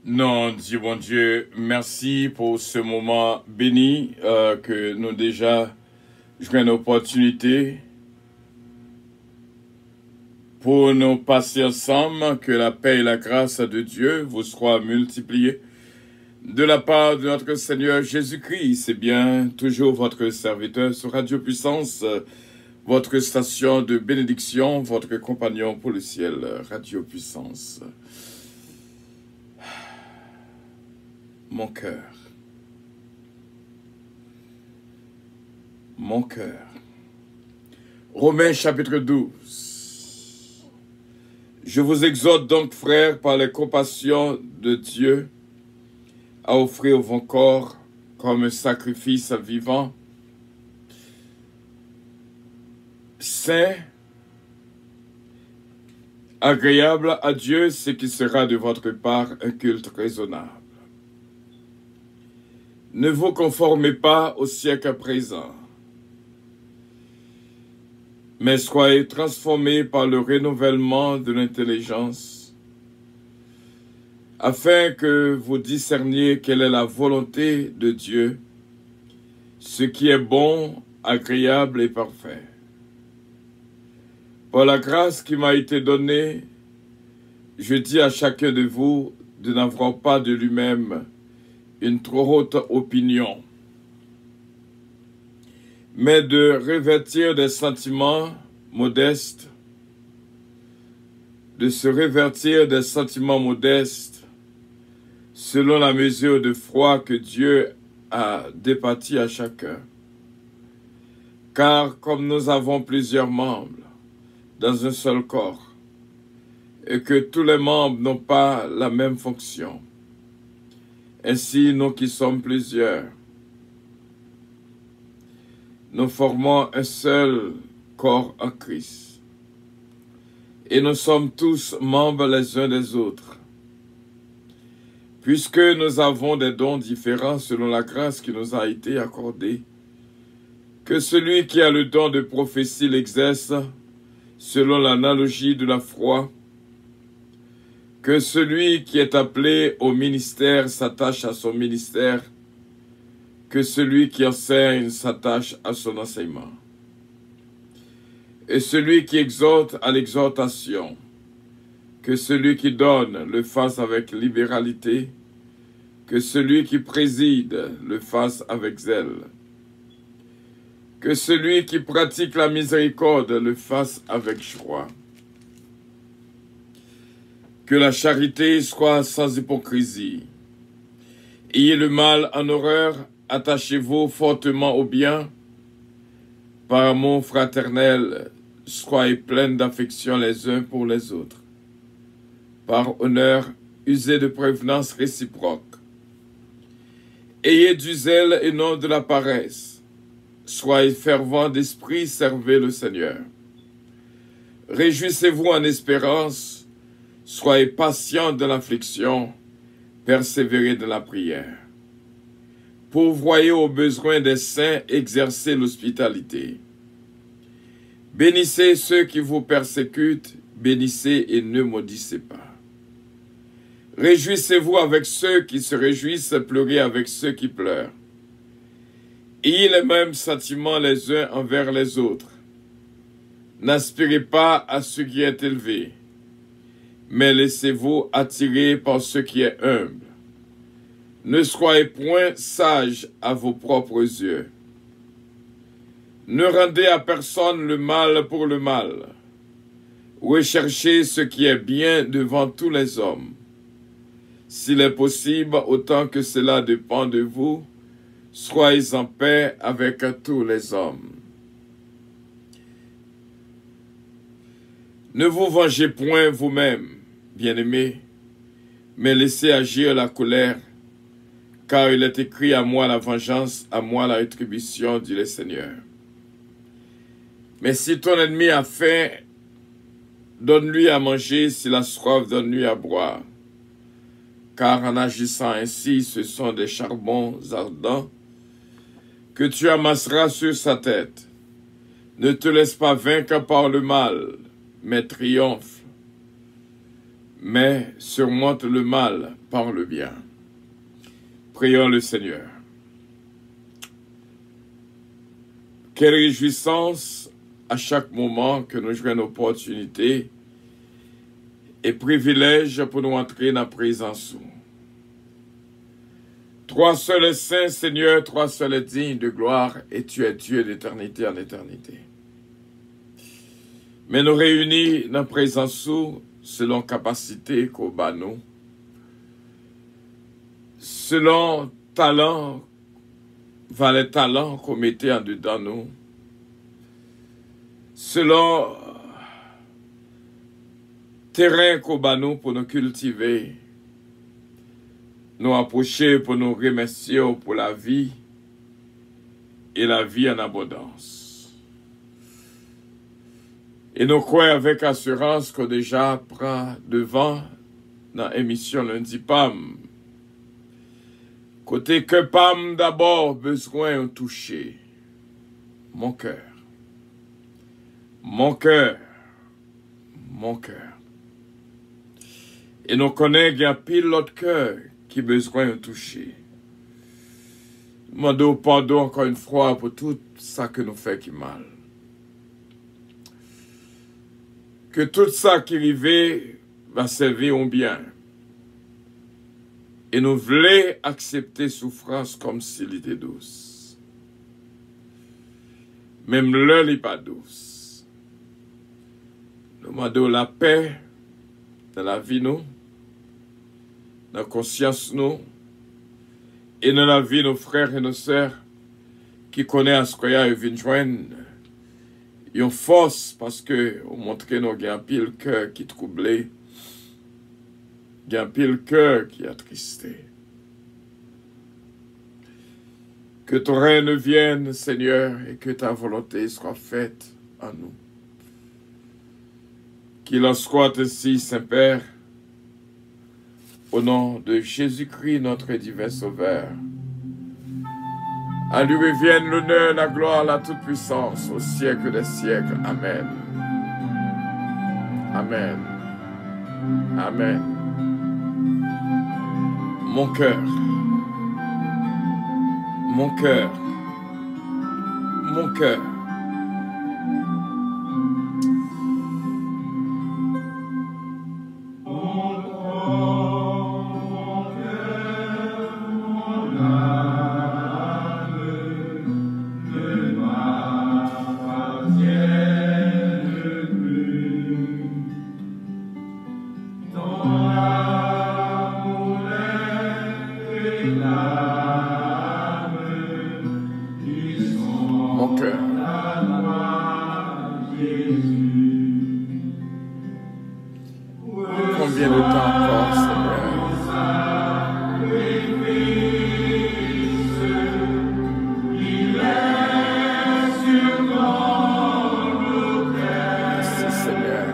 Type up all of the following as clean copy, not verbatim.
Non, Dieu, bon Dieu, merci pour ce moment béni que nous déjà jouons une opportunité pour nous passer ensemble, que la paix et la grâce de Dieu vous soient multipliées de la part de notre Seigneur Jésus-Christ. C'est bien toujours votre serviteur sur Radio Puissance, votre station de bénédiction, votre compagnon pour le ciel, Radio Puissance. Mon cœur. Mon cœur. Romains chapitre 12. Je vous exhorte donc, frères, par les compassions de Dieu, à offrir vos corps comme un sacrifice vivant, saint, agréable à Dieu, ce qui sera de votre part un culte raisonnable. Ne vous conformez pas au siècle présent, mais soyez transformés par le renouvellement de l'intelligence, afin que vous discerniez quelle est la volonté de Dieu, ce qui est bon, agréable et parfait. Par la grâce qui m'a été donnée, je dis à chacun de vous de n'avoir pas de lui-même une trop haute opinion, mais de revêtir des sentiments modestes, de se revêtir des sentiments modestes selon la mesure de foi que Dieu a départie à chacun. Car comme nous avons plusieurs membres dans un seul corps, et que tous les membres n'ont pas la même fonction, ainsi nous qui sommes plusieurs, nous formons un seul corps en Christ, et nous sommes tous membres les uns des autres. Puisque nous avons des dons différents selon la grâce qui nous a été accordée, que celui qui a le don de prophétie l'exerce selon l'analogie de la foi, que celui qui est appelé au ministère s'attache à son ministère, que celui qui enseigne s'attache à son enseignement, et celui qui exhorte à l'exhortation, que celui qui donne le fasse avec libéralité, que celui qui préside le fasse avec zèle, que celui qui pratique la miséricorde le fasse avec joie. Que la charité soit sans hypocrisie. Ayez le mal en horreur, attachez-vous fortement au bien. Par amour fraternel, soyez pleins d'affection les uns pour les autres. Par honneur, usez de prévenance réciproque. Ayez du zèle et non de la paresse. Soyez fervents d'esprit, servez le Seigneur. Réjouissez-vous en espérance. Soyez patients dans l'affliction, persévérez dans la prière. Pourvoyez aux besoins des saints, exercez l'hospitalité. Bénissez ceux qui vous persécutent, bénissez et ne maudissez pas. Réjouissez-vous avec ceux qui se réjouissent, pleurez avec ceux qui pleurent. Ayez les mêmes sentiments les uns envers les autres. N'aspirez pas à ce qui est élevé, mais laissez-vous attirer par ce qui est humble. Ne soyez point sages à vos propres yeux. Ne rendez à personne le mal pour le mal. Recherchez ce qui est bien devant tous les hommes. S'il est possible, autant que cela dépend de vous, soyez en paix avec tous les hommes. Ne vous vengez point vous-même, bien-aimés, mais laissez agir la colère, car il est écrit à moi la vengeance, à moi la rétribution, dit le Seigneur. Mais si ton ennemi a faim, donne-lui à manger, s'il a soif, donne-lui à boire. Car en agissant ainsi, ce sont des charbons ardents que tu amasseras sur sa tête. Ne te laisse pas vaincre par le mal, mais triomphe. Mais surmonte le mal par le bien. Prions le Seigneur. Quelle réjouissance à chaque moment que nous jouons une opportunité et privilège pour nous entrer dans la présence. Toi seul est saint, Seigneur, toi seul est digne de gloire, et tu es Dieu d'éternité en éternité. Mais nous réunis dans la présence selon capacité qu'on bat nous, selon talent, les talents qu'on mettait en dedans nous, selon terrain qu'on bat nous pour nous cultiver, nous approcher pour nous remercier pour la vie et la vie en abondance. Et nous croyons avec assurance qu'on déjà prend devant dans l'émission Lundi Pam. Côté que Pam d'abord besoin de toucher mon cœur. Mon cœur. Mon cœur. Et nous connaissons qu'il y a pile l'autre cœur qui a besoin de toucher. Demandons pardon encore une fois pour tout ça que nous fait qui mal. Que tout ça qui arrive va servir au bien. Et nous voulons accepter souffrance comme s'il était douce. Même l'heure n'est pas douce. Nous demandons la paix dans la vie nous, dans la conscience nous, et dans la vie de nos frères et nos sœurs qui connaissent ce qu'il y a et viennent joindre. Ils ont force parce que on montre que nous avons un pile cœur qui est troublé. Il y a un pile cœur qui est attristé. Que ton règne vienne, Seigneur, et que ta volonté soit faite en nous. Qu'il en soit ainsi, Saint-Père, au nom de Jésus-Christ, notre divin Sauveur. À lui revienne l'honneur, la gloire, la toute-puissance, au siècle des siècles. Amen. Amen. Amen. Mon cœur, mon cœur, mon cœur. Combien de temps encore, Seigneur? Merci, Seigneur.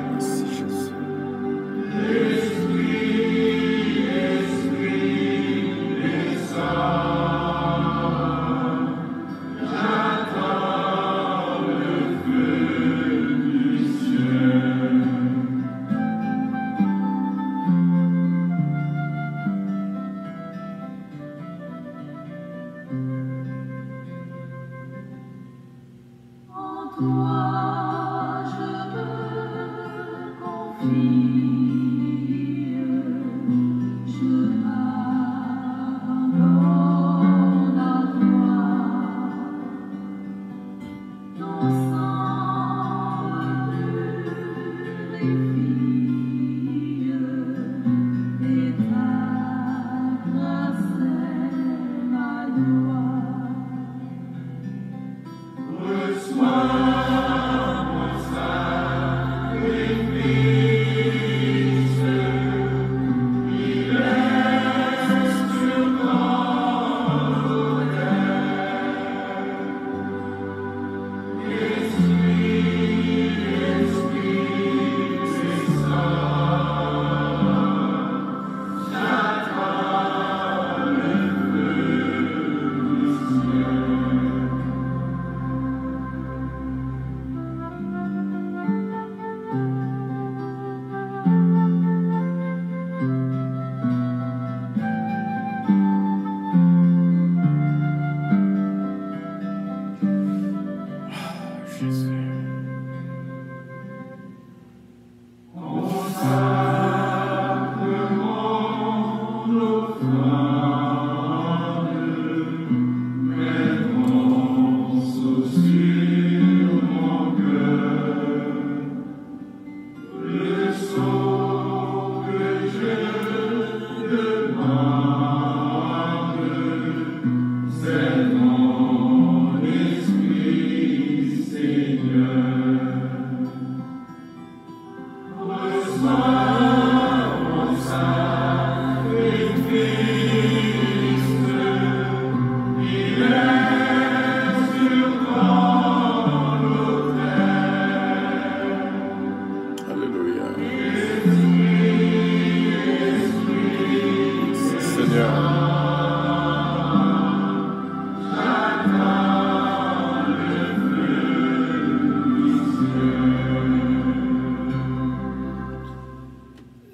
Merci, Jésus.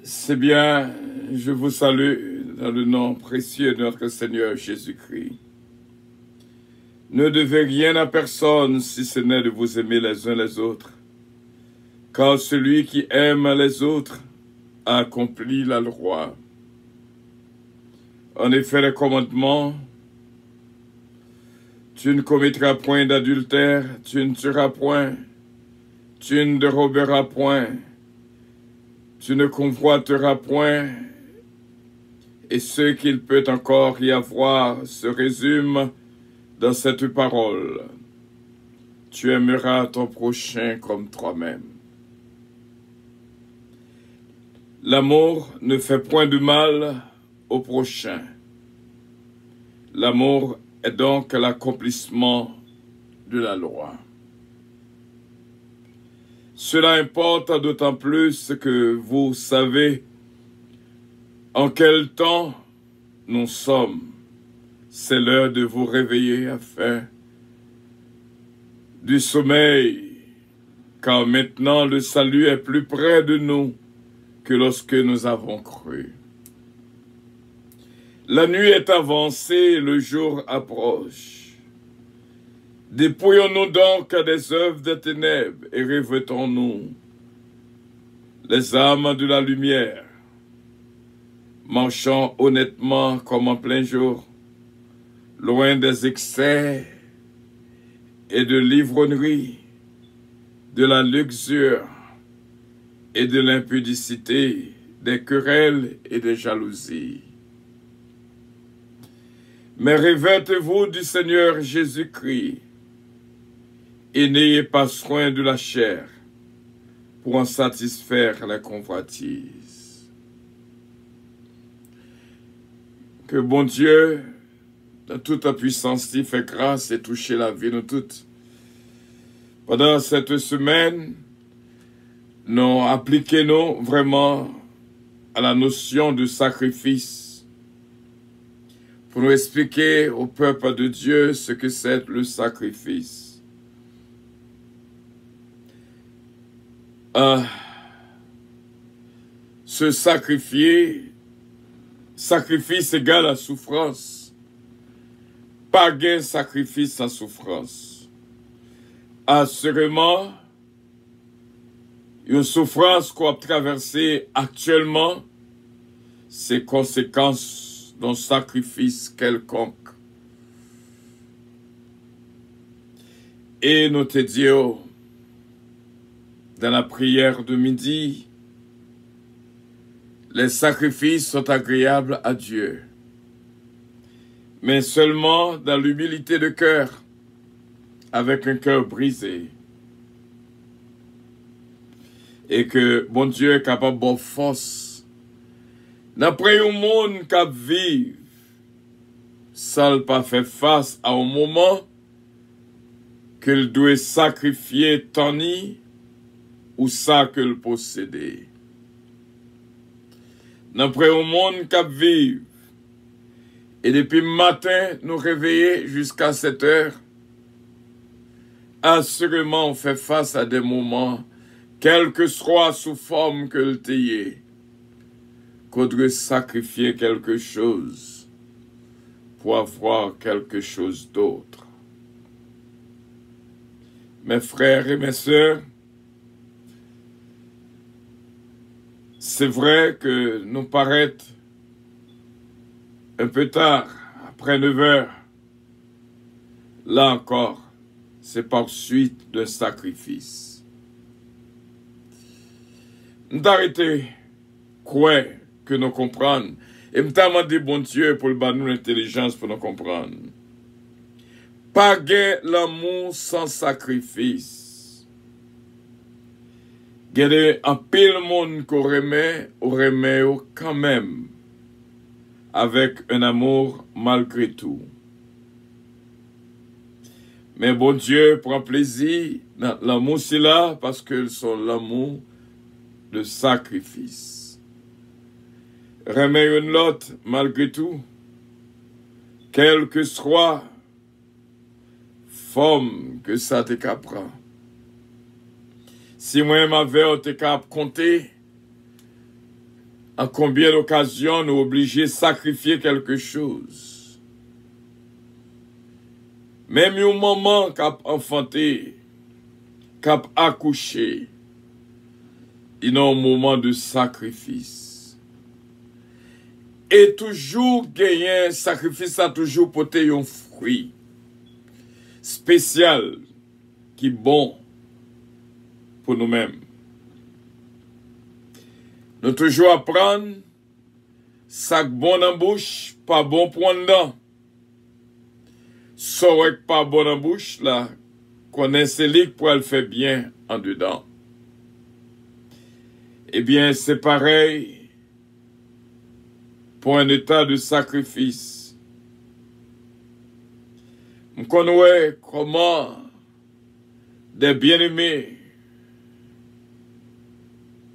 C'est bien Je vous salue dans le nom précieux de notre Seigneur Jésus-Christ. Ne devez rien à personne si ce n'est de vous aimer les uns les autres, car celui qui aime les autres a accompli la loi. En effet, les commandements: tu ne commettras point d'adultère, tu ne tueras point, tu ne déroberas point, tu ne convoiteras point, et ce qu'il peut encore y avoir se résume dans cette parole: tu aimeras ton prochain comme toi-même. L'amour ne fait point de mal au prochain. L'amour est donc l'accomplissement de la loi. Cela importe d'autant plus que vous savez en quel temps nous sommes. C'est l'heure de vous réveiller afin du sommeil, car maintenant le salut est plus près de nous que lorsque nous avons cru. La nuit est avancée, le jour approche. Dépouillons-nous donc des œuvres des ténèbres et revêtons-nous les âmes de la lumière. Marchons honnêtement comme en plein jour, loin des excès et de l'ivrognerie, de la luxure et de l'impudicité, des querelles et des jalousies. Mais revêtez-vous du Seigneur Jésus-Christ et n'ayez pas soin de la chair pour en satisfaire la convoitise. Que bon Dieu, dans toute la puissance, t'y fait grâce et toucher la vie de toutes. Pendant cette semaine, nous appliquons vraiment à la notion de sacrifice pour nous expliquer au peuple de Dieu ce que c'est le sacrifice. Se sacrifier, sacrifice égale à souffrance. Pas gain sacrifice sans souffrance. Assurément, une souffrance qu'on a traversée actuellement, c'est conséquences d'un sacrifice quelconque. Et nous te disons, dans la prière de midi, les sacrifices sont agréables à Dieu, mais seulement dans l'humilité de cœur, avec un cœur brisé. Et que bon Dieu est capable de force. D'après un monde qui vit, ça n'a pas fait face à un moment qu'il doit sacrifier Tony ou ça qu'il possédait. D'après un monde qui vit, et depuis le matin, nous réveiller jusqu'à 7 heures, assurément on fait face à des moments, quelle que soit sous forme que le t'ayez, qu'on doit sacrifier quelque chose pour avoir quelque chose d'autre. Mes frères et mes sœurs, c'est vrai que nous paraît un peu tard, après 9 heures. Là encore, c'est par suite d'un sacrifice. Nous arrêtons, quoi que nous comprenions. Et nous demandons bon Dieu pour nous l'intelligence pour nous comprendre. Pas gain l'amour sans sacrifice. Il y a un pile monde qu'on remet quand même, avec un amour malgré tout. Mais bon Dieu prend plaisir dans l'amour, c'est là parce que c'est l'amour de sacrifice. Remet une autre malgré tout, quelle que soit forme que ça te capra. Si moi m'avais été capable compter à combien d'occasions nous obligés de sacrifier quelque chose. Même un moment qu'a enfanté, qu'a accouché, il y a un moment de sacrifice. Et toujours gagner, sacrifice a toujours porté un fruit spécial qui est bon pour nous-mêmes. Nous toujours apprendre, ça bon en bouche, pas bon pour en dedans. Saurait pas bon en bouche, là, connaissez lui pour elle faire bien en dedans. Eh bien, c'est pareil pour un état de sacrifice. On connaît comment des bien-aimés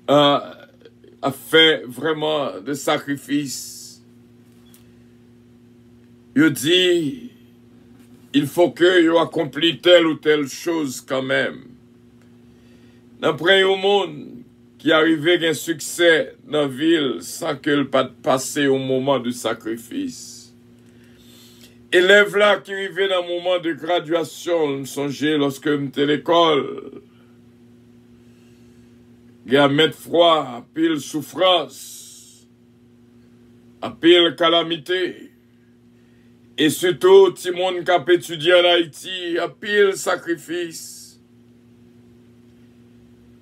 a fait vraiment de sacrifice. Il dit, il faut que il accompli telle ou telle chose quand même. D'après au monde qui arrivait à un succès dans la ville sans qu'il pas passé au moment du sacrifice. Élève là qui arrivait dans le moment de graduation, me songeais lorsque j'étais à l'école. Il y a mettre froid, à pile souffrance, à pile calamité. Et surtout, tout le monde qui a étudié en Haïti, à pile sacrifice.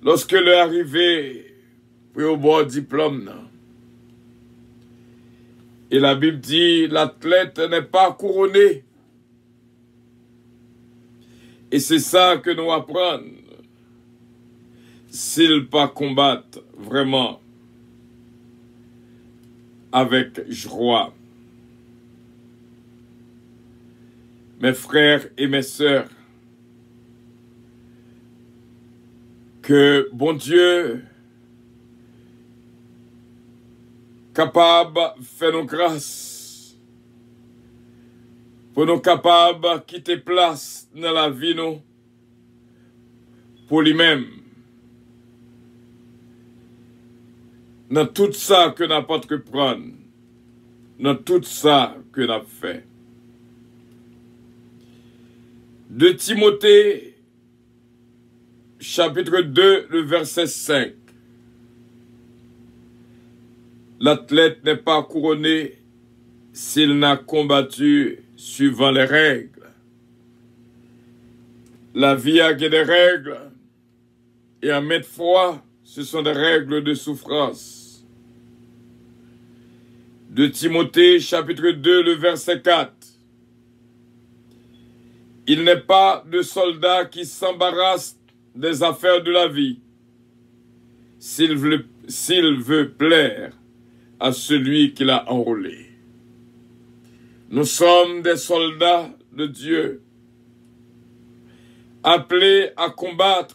Lorsque l'est arrivé, puis au bord diplôme, et la Bible dit, l'athlète n'est pas couronné. Et c'est ça que nous apprenons. S'il pas combattre vraiment avec joie. Mes frères et mes sœurs, que bon Dieu capable de faire nos grâces, pour nous capables de quitter place dans la vie nous, pour lui-même. Dans tout ça que n'a pas que prendre, dans tout ça que n'a fait. De Timothée, chapitre 2, le verset 5. L'athlète n'est pas couronné s'il n'a combattu suivant les règles. La vie a des règles, et à mettre foi, ce sont des règles de souffrance. De Timothée, chapitre 2, le verset 4. Il n'est pas de soldat qui s'embarrasse des affaires de la vie, s'il veut plaire à celui qui l'a enrôlé. Nous sommes des soldats de Dieu, appelés à combattre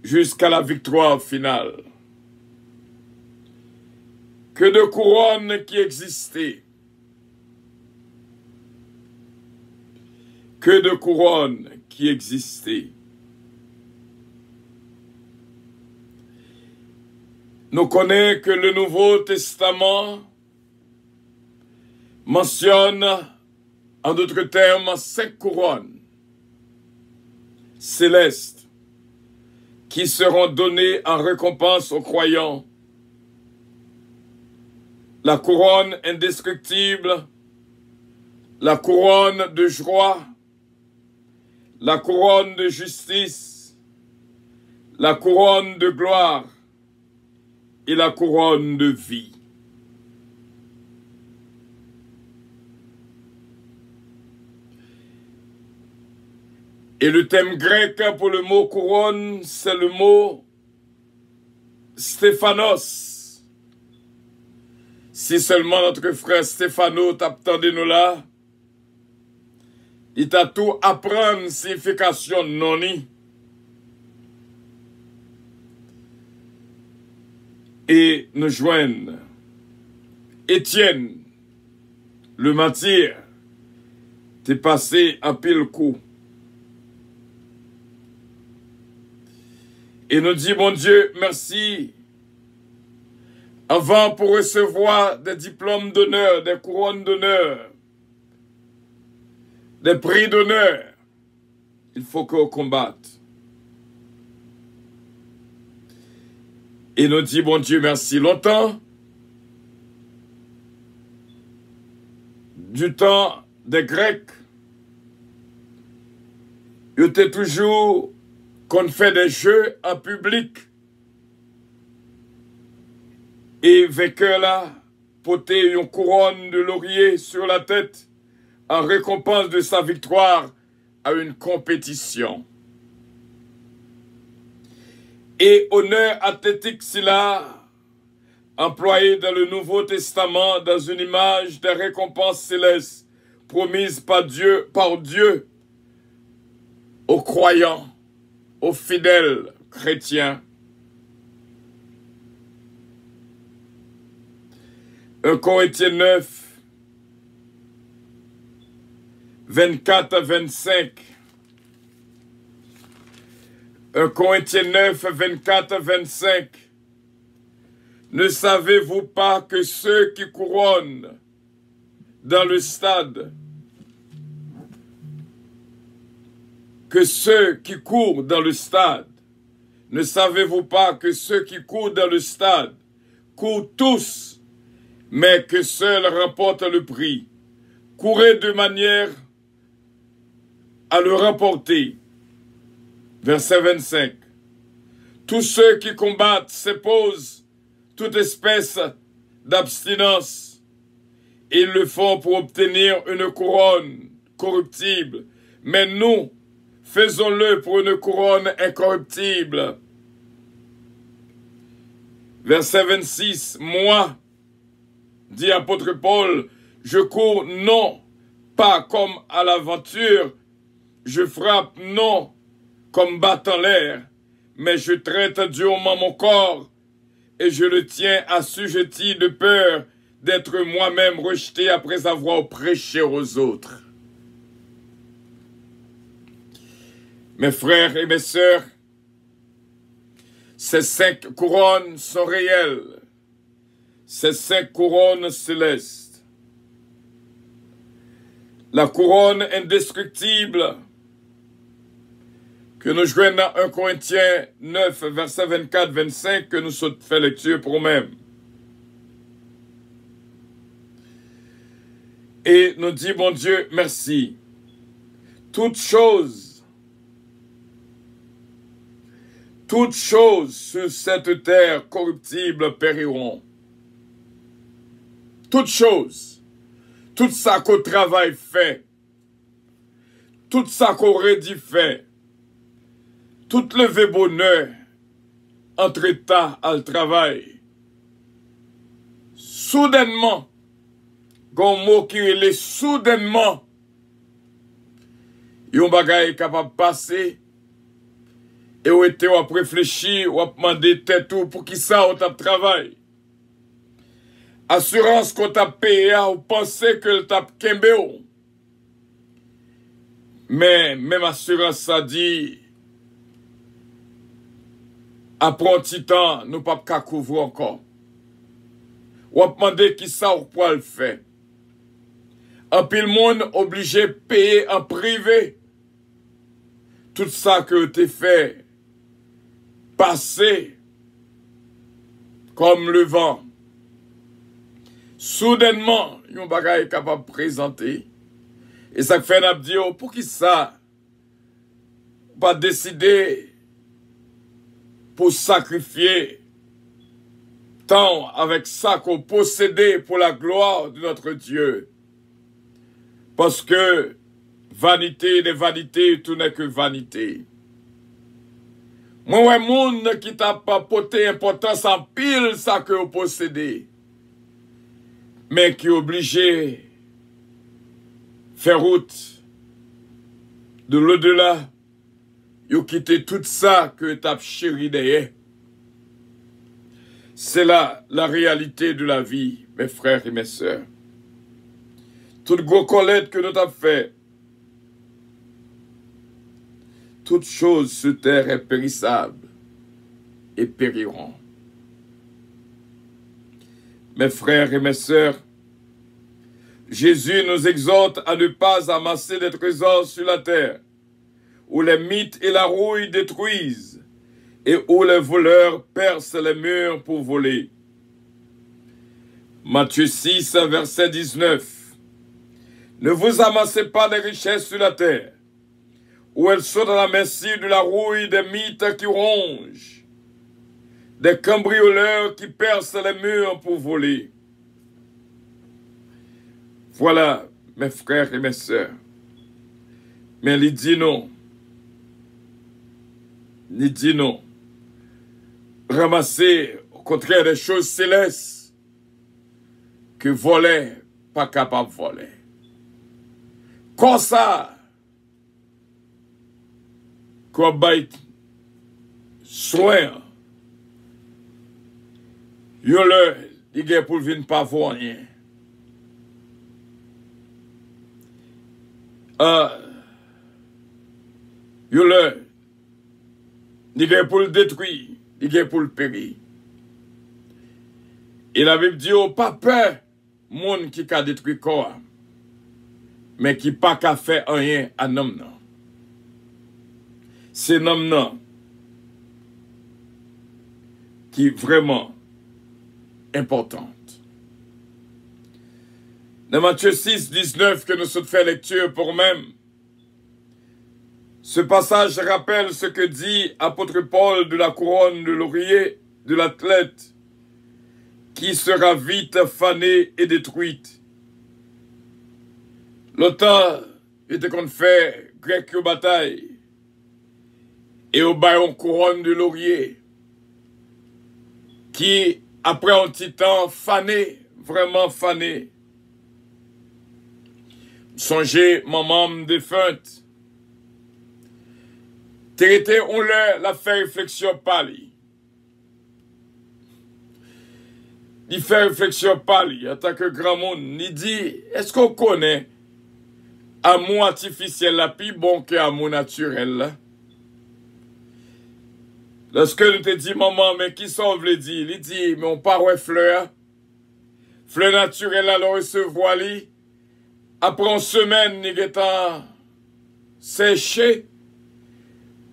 jusqu'à la victoire finale. Que de couronnes qui existaient, que de couronnes qui existaient. Nous connaissons que le Nouveau Testament mentionne, en d'autres termes, 5 couronnes célestes qui seront données en récompense aux croyants. La couronne indestructible, la couronne de joie, la couronne de justice, la couronne de gloire et la couronne de vie. Et le thème grec pour le mot couronne, c'est le mot Stéphanos. Si seulement notre frère Stéphano t'attendait nous là, il t'a tout apprendre signification non-ni. Et nous joignent Étienne, le martyr, t'es passé à pile coup. Et nous dit, mon Dieu, merci. Avant, pour recevoir des diplômes d'honneur, des couronnes d'honneur, des prix d'honneur, il faut qu'on combatte. Et nous dit, bon Dieu, merci. Longtemps, du temps des Grecs, il était toujours qu'on fait des jeux en public. Et vainqueur là, porter une couronne de laurier sur la tête en récompense de sa victoire à une compétition. Et honneur athlétique, c'est là, employé dans le Nouveau Testament dans une image des récompenses célestes promises par Dieu aux croyants, aux fidèles chrétiens. 1 Corinthiens 9, 24 à 25. 1 Corinthiens 9, 24 à 25. Ne savez-vous pas que ceux qui couronnent dans le stade, que ceux qui courent dans le stade, ne savez-vous pas que ceux qui courent dans le stade courent tous, mais que seul remporte le prix? Courez de manière à le remporter. Verset 25. Tous ceux qui combattent s'opposent toute espèce d'abstinence. Ils le font pour obtenir une couronne corruptible. Mais nous, faisons-le pour une couronne incorruptible. Verset 26. Moi, dit apôtre Paul, je cours non pas comme à l'aventure, je frappe non comme battant l'air, mais je traite durement mon corps et je le tiens assujetti de peur d'être moi-même rejeté après avoir prêché aux autres. Mes frères et mes sœurs, ces 5 couronnes sont réelles. Ces 5 couronnes célestes. La couronne indestructible que nous joignons dans 1 Corinthiens 9, verset 24-25, que nous sommes fait lecture pour nous-mêmes. Et nous dit, bon Dieu, merci. Toutes choses sur cette terre corruptible périront. Toutes choses, tout ça qu'au travail fait, tout ça qu'au rédit fait, tout levé bonheur entre état à le travail, soudainement, gon mot qui est soudainement, yon bagay capable de passer, et ou été ou à réfléchir, ou à demander tête ou pour qui ça ou t'a travail. Assurance qu'on t'a payé, ou pensez que t'a kembe ou. Mais même assurance ça dit, après un petit temps, nous pas qu'à couvrir encore. Ou à demander qui ça ou pour le faire. En pile monde obligé de payer en privé. Tout ça que t'es fait passer comme le vent. Soudainement, yon bagay est capable de présenter. Et ça fait n'a dit, pour qui ça? Pas décider pour sacrifier tant avec ça qu'on possédait pour la gloire de notre Dieu. Parce que vanité des vanités, tout n'est que vanité. Moi, un monde qui t'a pas porté importance en pile ça que vous possédez, mais qui est obligé faire route de l'au-delà, vous quittez tout ça que t'as chéri derrière. C'est là la réalité de la vie, mes frères et mes sœurs. Toute gros collecte que nous t'avons fait, toute chose sur terre est périssable. et périront. Mes frères et mes sœurs, Jésus nous exhorte à ne pas amasser des trésors sur la terre, où les mythes et la rouille détruisent, et où les voleurs percent les murs pour voler. Matthieu 6, verset 19. Ne vous amassez pas des richesses sur la terre, où elles sont à la merci de la rouille des mythes qui rongent, des cambrioleurs qui percent les murs pour voler. Voilà, mes frères et mes sœurs. Mais il dit non. Il dit non. Ramasser, au contraire, des choses célestes que voler, pas capable de voler. Comme ça, qu'on baille soin, yo le, il est pour venir pas voir rien. Yo le, il est pour le détruire, il est pour le périr. Et la Bible dit, oh, pas peur, monde qui a détruit corps, mais qui pas qu'à faire rien à l'homme. C'est l'homme qui est vraiment importante. Dans Matthieu 6, 19, que nous sommes fait lecture pour même, ce passage rappelle ce que dit apôtre Paul de la couronne de laurier de l'athlète, qui sera vite fanée et détruite. L'autant était qu'on fait grec aux batailles, et au baillon couronne de laurier, qui, après un petit temps, fané, vraiment fané. Songez, maman défunte, traité, on l'a fait réflexion par lui. Il fait réflexion par lui, en tant que grand monde. Il dit, est-ce qu'on connaît amour artificiel la plus bon que amour naturel là? Lorsque nous te dit, maman, mais qui sauve le dit? Il dit, mais on part ouais fleur. Fleur naturelle alors recevoir lui. Après une semaine, il est séché.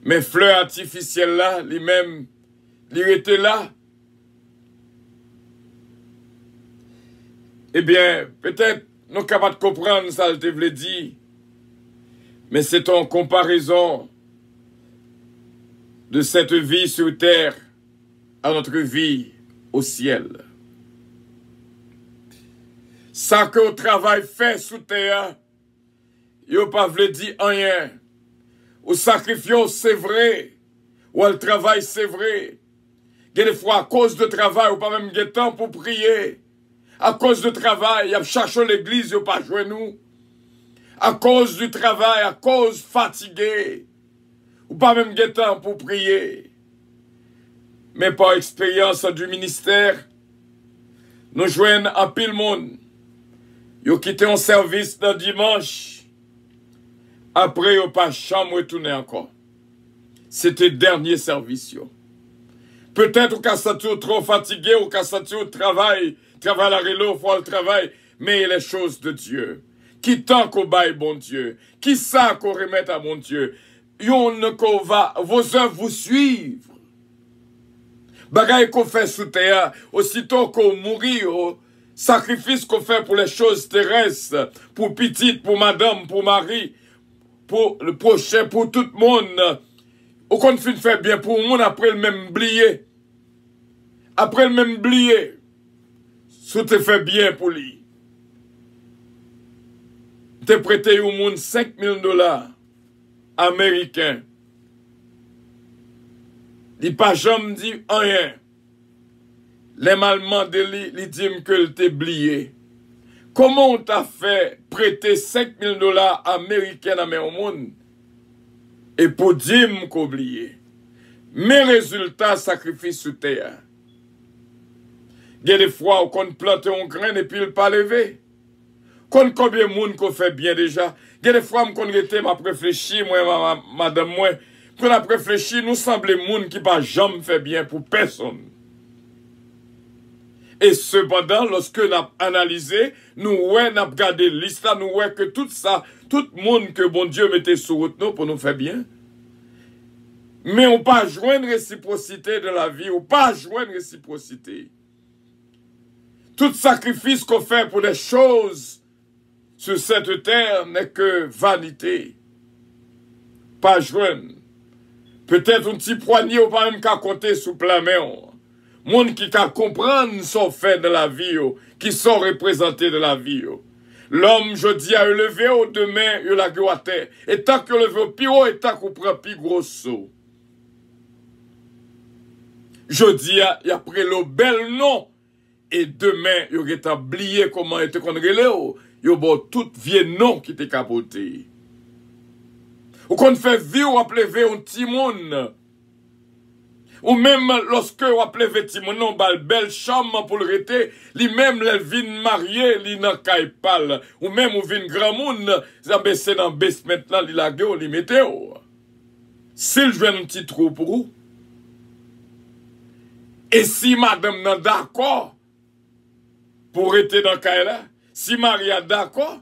Mais fleur artificielle là, lui-même, il était là. Eh bien, peut-être nous sommes capables de comprendre ça, je te voulais dire. Mais c'est en comparaison de cette vie sur terre à notre vie au ciel. Ça que le travail fait sous terre, il n'a pas voulu dire rien. Au sacrifice, c'est vrai. Ou le travail, c'est vrai. Il y a des fois, à cause de travail, ou pas même de temps pour prier. À cause du travail, il y a cherché l'église, il n'y a pas joué nous. À cause du travail, à cause fatigué. Ou pas même de temps pour prier. Mais par expérience du ministère, nous joignons un pile monde. Ils ont quitté un service le dimanche. Après, ils n'ont pas chambre retourné encore. C'était le dernier service. Peut-être qu'à ça trop fatigué, ou qu'à ça travail à la rélo, faut le travail, mais les choses de Dieu. Qui tant qu'on baille bon Dieu? Qui ça qu'on remette à mon Dieu? Yon qu'on va, vos œuvres vous suivre. Bagay qu'on fait sous terre, aussitôt qu'on mourit, sacrifice qu'on fait pour les choses terrestres, pour petite, pour madame, pour mari, pour le prochain, pour tout le monde. Au qu'on fait bien pour le monde, après le même blier. Après le même blier. Sous te fait bien pour lui. Te prêté au monde $5,000 américains. Il pas jamais dit rien. Les Allemands de lui, ils disent que t'es oublié. Comment on t'a fait prêter $5,000 américains à mon monde et pour dire qu'on oublié? Mes résultats sacrifice sous terre. Il y a des fois où on plante un grain et puis il pas levé. Combien de monde qu'on fait bien déjà? Il y a des fois où on m'a réfléchi, moi, madame, moi, qu'on a réfléchi, nous semble monde qui pas jamais fait bien pour personne. Et cependant, lorsque nous avons analysé, nous avons regardé liste, nous avons que tout ça, tout le monde que bon Dieu mettait sur route nous pour nous faire bien. Mais on pas joindre réciprocité de la vie, on pas joindre réciprocité. Tout sacrifice qu'on fait pour des choses sur cette terre n'est que vanité. Pas joindre. Peut-être un petit poignet ou pas même qu'à compter sous plein main. Monde qui qu'à comprendre son fait de la vie, qui sont représentés de la vie. L'homme, je dis, a levé au demain, il a à terre. Et tant que levé au plus haut, et tant qu'on prend plus gros saut. Je dis, il a pris le bel nom. Et demain, il a oublié comment était qu'on relève. Il y a tout vieux nom qui était capoté. Ou qu'on fait vivre ou appelé un petit monde. Ou même lorsque on appelé un petit monde, on a une belle chambre pour le rester. Lui-même, il vient marier, il n'a qu'à pas. Ou même, on vient grand monde, il baissé dans le basement là, il a gueule, il mettait. S'il joue un petit trou pour vous. Et si madame n'est d'accord pour être dans le là, si Marie est d'accord,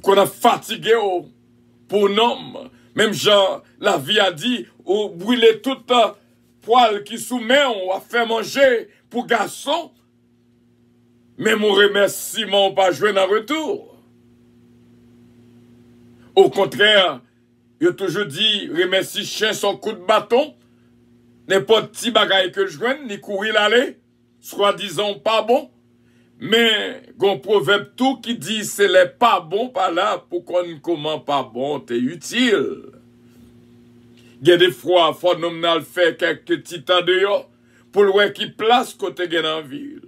qu'on a fatigué pour un homme, même genre, la vie a dit, ou brûler tout poil qui soumet, on a fait manger pour garçon, mais mon remerciement n'a pas joué en retour. Au contraire, il a toujours dit, remercie chien son coup de bâton, n'importe petit bagaille que je joigne, ni courir l'aller, soi-disant pas bon. Mais, gon proverbe tout qui dit, c'est les pas bon par là, pour qu'on ne comment pas bon, t'es utile. Il y a des fois, faut nous faire quelques petits temps dehors, pour le qui place côté gen en ville.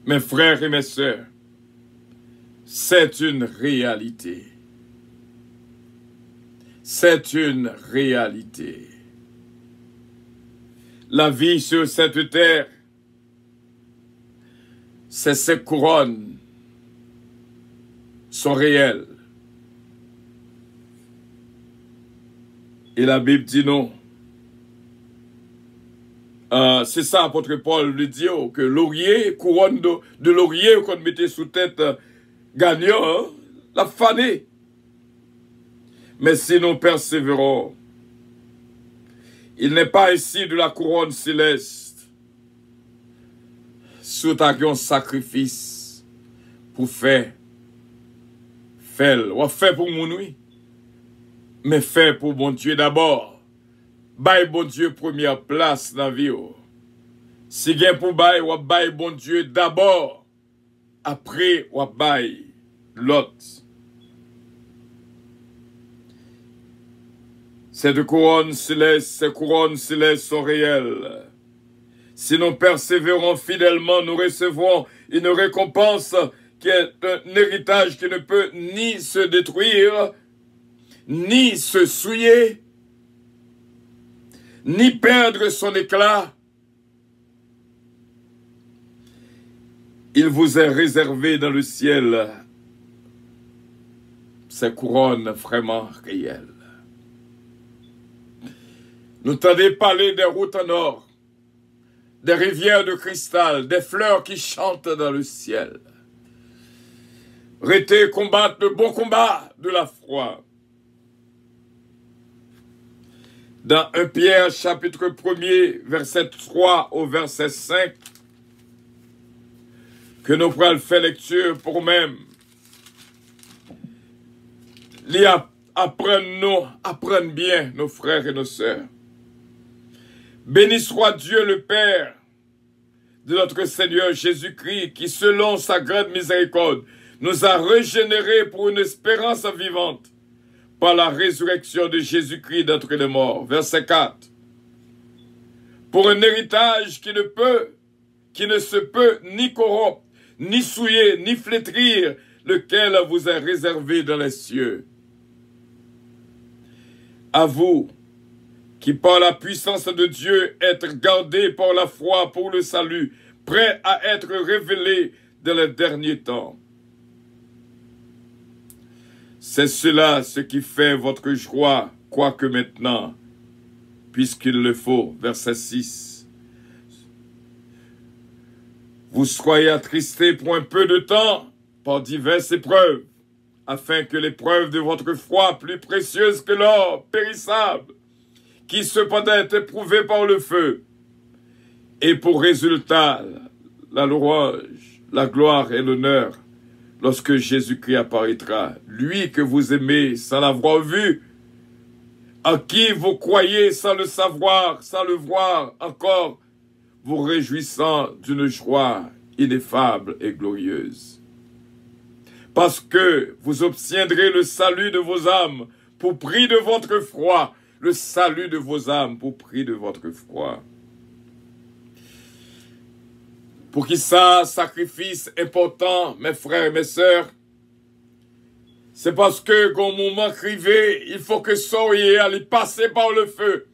Mes frères et mes sœurs, c'est une réalité. C'est une réalité. La vie sur cette terre, c'est ces couronnes sont réelles. Et la Bible dit non. C'est ça, apôtre Paul le dit, que laurier, couronne de laurier qu'on mettait sous tête gagnant, la fanée. Mais si nous persévérons, il n'est pas ici de la couronne céleste sous un sacrifice pour faire, ou faire pour mon oui, mais faire pour bon Dieu d'abord. Bail bon Dieu première place dans la vie. Si bien pour bail, ou bail bon Dieu d'abord, après ou bail l'autre. Ces couronnes célestes sont réelles. Si nous persévérons fidèlement, nous recevrons une récompense qui est un héritage qui ne peut ni se détruire, ni se souiller, ni perdre son éclat. Il vous est réservé dans le ciel ces couronnes vraiment réelles. Nous t'avons parlé des routes en or, des rivières de cristal, des fleurs qui chantent dans le ciel. Restez combattre le bon combat de la foi. Dans 1 Pierre chapitre 1er, verset 3 au verset 5, que nous pourrons faire lecture pour même. Apprendre bien nos frères et nos sœurs. Béni soit Dieu le Père de notre Seigneur Jésus-Christ, qui selon sa grande miséricorde nous a régénérés pour une espérance vivante par la résurrection de Jésus-Christ d'entre les morts. Verset 4. Pour un héritage qui ne se peut ni corrompre, ni souiller, ni flétrir, lequel vous est réservé dans les cieux. À vous, qui par la puissance de Dieu êtes gardés par la foi pour le salut, prêts à être révélés dans les derniers temps. C'est cela ce qui fait votre joie, quoique maintenant, puisqu'il le faut. Verset 6. Vous soyez attristés pour un peu de temps par diverses épreuves, afin que l'épreuve de votre foi, plus précieuse que l'or périssable, qui cependant est éprouvée par le feu, et pour résultat la louange, la gloire et l'honneur, lorsque Jésus-Christ apparaîtra, lui que vous aimez sans l'avoir vu, en qui vous croyez sans le savoir, sans le voir encore, vous réjouissant d'une joie ineffable et glorieuse. Parce que vous obtiendrez le salut de vos âmes pour prix de votre foi, le salut de vos âmes pour prix de votre foi. Pour qui ça, sacrifice important, mes frères et mes sœurs, c'est parce que, quand moment crivé, il faut que soyez allez passer par le feu.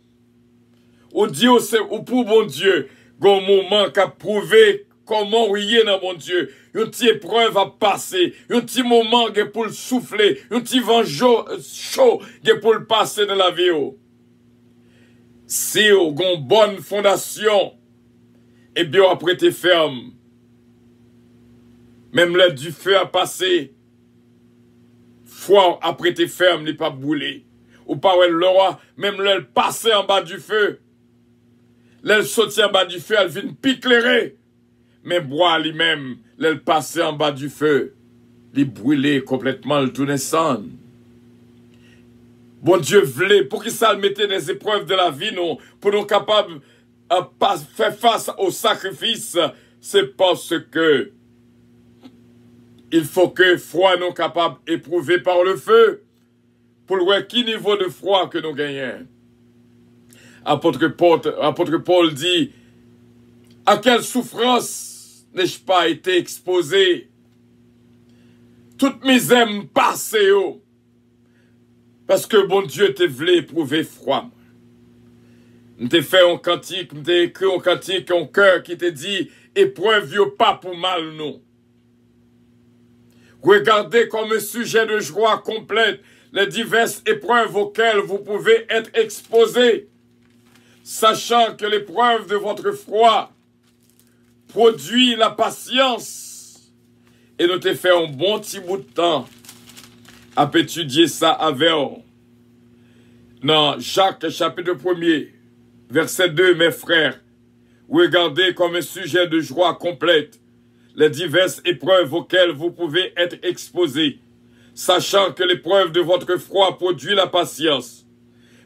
Ou Dieu, ou pour bon Dieu, quand moment qu'a prouvé comment vous y est dans mon Dieu. Une petite épreuve à passer, un petit moment pour le souffler, un petit vent chaud pour le passer dans la vie. Si vous avez une bonne fondation, et bien après t'es ferme. Même l'air du feu a passé. Foi après t'es ferme, n'est pas boulé. Ou pas ouais l'aura, même l'air passé en bas du feu. L'air sauter en bas du feu, elle vient piclérer. Mais bois lui-même, l'air passé en bas du feu. Il brûlait complètement, le tourner sans. Bon Dieu voulait, pour qu'il ça le mettait des épreuves de la vie, non, pour nous capables faire face au sacrifice, c'est parce que il faut que foi nous capables d'éprouver par le feu pour voir quel niveau de foi que nous gagnons. Apôtre Paul dit, à quelle souffrance n'ai-je pas été exposé? Toutes mes aimes passées, parce que bon Dieu te voulait éprouver froid. M'te fait un cantique, m'te écrit un cantique, un cœur qui te dit, épreuve yo pas pour mal nous. Regardez comme un sujet de joie complète les diverses épreuves auxquelles vous pouvez être exposés, sachant que l'épreuve de votre foi produit la patience, et nous te fait un bon petit bout de temps à étudier ça avec vous. Dans Jacques chapitre 1er, verset 2, mes frères, regardez comme un sujet de joie complète les diverses épreuves auxquelles vous pouvez être exposés, sachant que l'épreuve de votre foi produit la patience.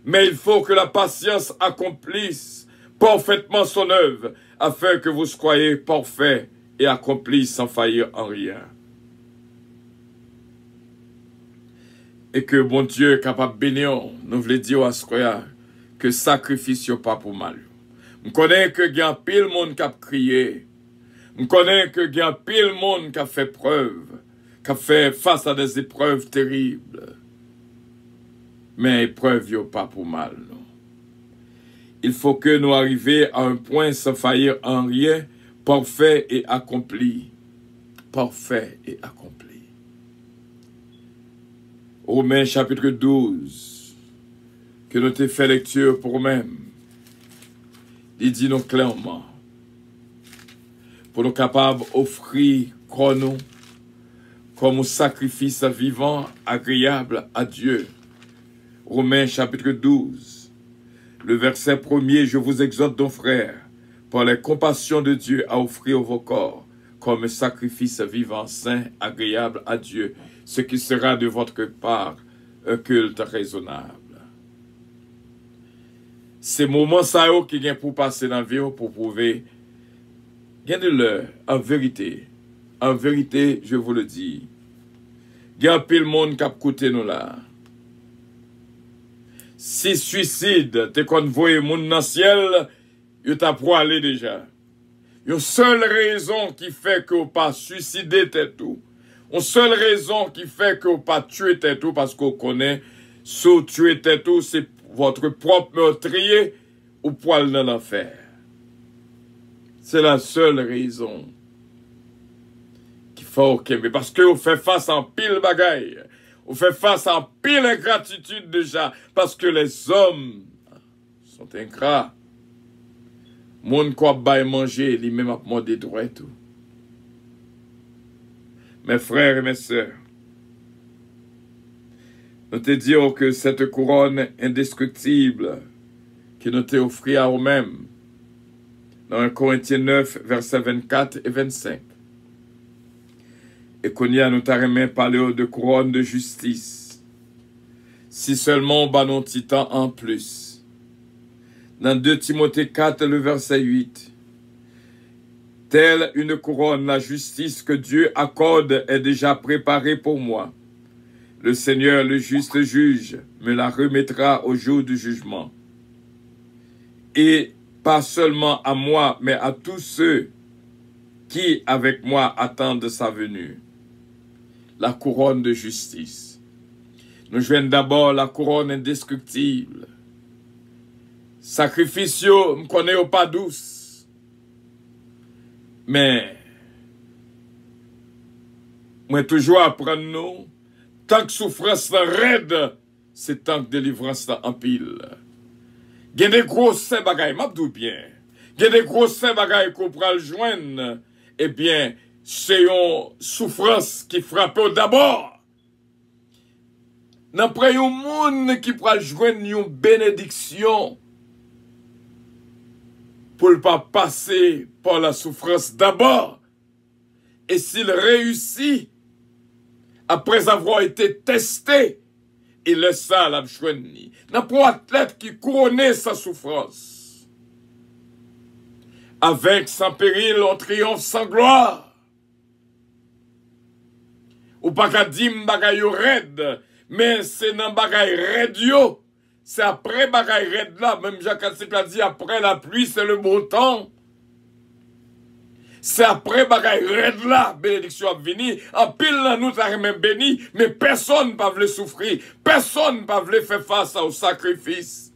Mais il faut que la patience accomplisse parfaitement son œuvre, afin que vous soyez parfaits et accomplis sans faillir en rien. Et que bon Dieu est capable de bénir, nous voulons dire à ce que sacrifice n'est pas pour mal. Je connais que il y a pile monde qui a crié. Je connais que il y a pile monde qui a fait preuve, qui a fait face à des épreuves terribles. Mais épreuve n'est pas pour mal. Non. Il faut que nous arrivions à un point sans faillir en rien, parfait et accompli. Parfait et accompli. Romains chapitre 12, que nous t'ai fait lecture pour nous-mêmes. Il dit nous clairement, pour nous capables d'offrir nous comme un sacrifice vivant, agréable à Dieu. Romains chapitre 12, le verset 1er, je vous exhorte donc frères, par les compassions de Dieu, à offrir vos corps comme un sacrifice vivant, saint, agréable à Dieu, ce qui sera de votre part un culte raisonnable. Ces moments ça qui viennent pour passer dans la vie, pour prouver, gagnez-le en vérité, je vous le dis. Il y a un pile monde qui a coûté nous là. Si suicide, t'es convoyé monde dans le ciel, il t'a pour aller déjà. Une seule raison qui fait que vous pas suicider t'es tout. Une seule raison qui fait que vous pas tuer t'es tout, parce qu'on connaît, sous tuer t'es tout, c'est votre propre meurtrier ou poil dans l'enfer. C'est la seule raison qu'il faut qu'il parce que vous faites face en pile bagaille. On fait face à pile ingratitude déjà, parce que les hommes sont ingrats. Moun quoi bail manger, lui même a demandé droit tout. Mes frères et mes sœurs, nous te disons que cette couronne indestructible qui nous t'est offerte à nous-mêmes, dans 1 Corinthiens 9, versets 24 et 25. Et qu'on y a nous t'arrêté parler de couronne de justice. Si seulement on bat nos titans en plus. Dans 2 Timothée 4, le verset 8. Telle une couronne, la justice que Dieu accorde est déjà préparée pour moi. Le Seigneur, le juste juge, me la remettra au jour du jugement. Et pas seulement à moi, mais à tous ceux qui, avec moi, attendent sa venue. La couronne de justice. Nous jouons d'abord la couronne indestructible. Sacrifice, me connaît pas douce. Mais, moi toujours apprendre nous, tant que souffrance là raide, c'est tant que délivrance là en pile. Il y a des grosses bagailles, m'abdou bien. Il y a des grosses bagailles qu'on pourra le joindre. Eh bien, c'est une souffrance qui frappe d'abord. N'après un monde qui pourra joindre une bénédiction pour ne pas passer par la souffrance d'abord. Et s'il réussit, après avoir été testé, il laisse ça à la joindre. N'après athlète qui couronnait sa souffrance. Avec sans péril, on triomphe sans gloire. Ou pas qu'à dire bagay raide, mais c'est dans bagay raide yo. C'est après bagay raide là, même Jacques Assic l'a dit, après la pluie, c'est le beau temps. C'est après bagay raide là, bénédiction a venu. En pile là, nous avons même béni, mais personne ne peut souffrir. Personne ne peut faire face au sacrifice.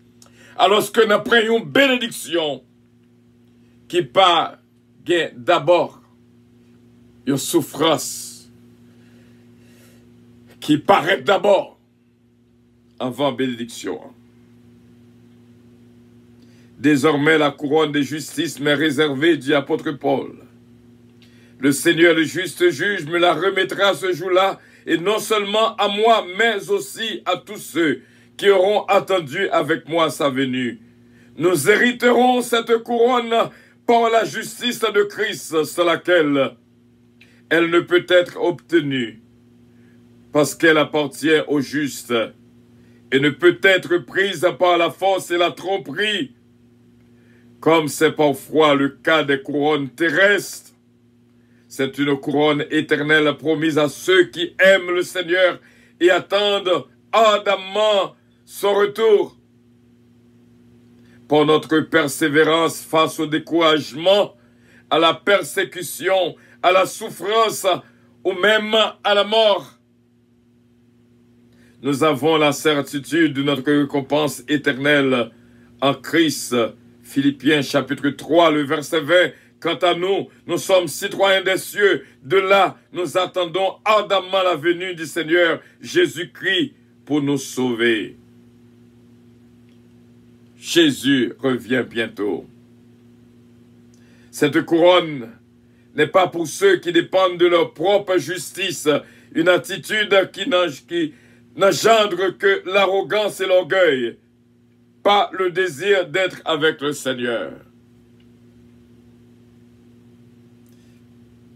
Alors que nous avons une bénédiction qui part d'abord une souffrance qui paraît d'abord avant bénédiction. Désormais, la couronne de justice m'est réservée, dit apôtre Paul. Le Seigneur, le juste juge, me la remettra ce jour-là, et non seulement à moi, mais aussi à tous ceux qui auront attendu avec moi sa venue. Nous hériterons cette couronne par la justice de Christ, sur laquelle elle ne peut être obtenue, parce qu'elle appartient au juste, et ne peut être prise par la force et la tromperie, comme c'est parfois le cas des couronnes terrestres. C'est une couronne éternelle promise à ceux qui aiment le Seigneur et attendent ardemment son retour. Pour notre persévérance face au découragement, à la persécution, à la souffrance ou même à la mort, nous avons la certitude de notre récompense éternelle en Christ. Philippiens chapitre 3, le verset 20. Quant à nous, nous sommes citoyens des cieux. De là, nous attendons ardemment la venue du Seigneur Jésus-Christ pour nous sauver. Jésus revient bientôt. Cette couronne n'est pas pour ceux qui dépendent de leur propre justice, une attitude qui n'engendre que l'arrogance et l'orgueil, pas le désir d'être avec le Seigneur.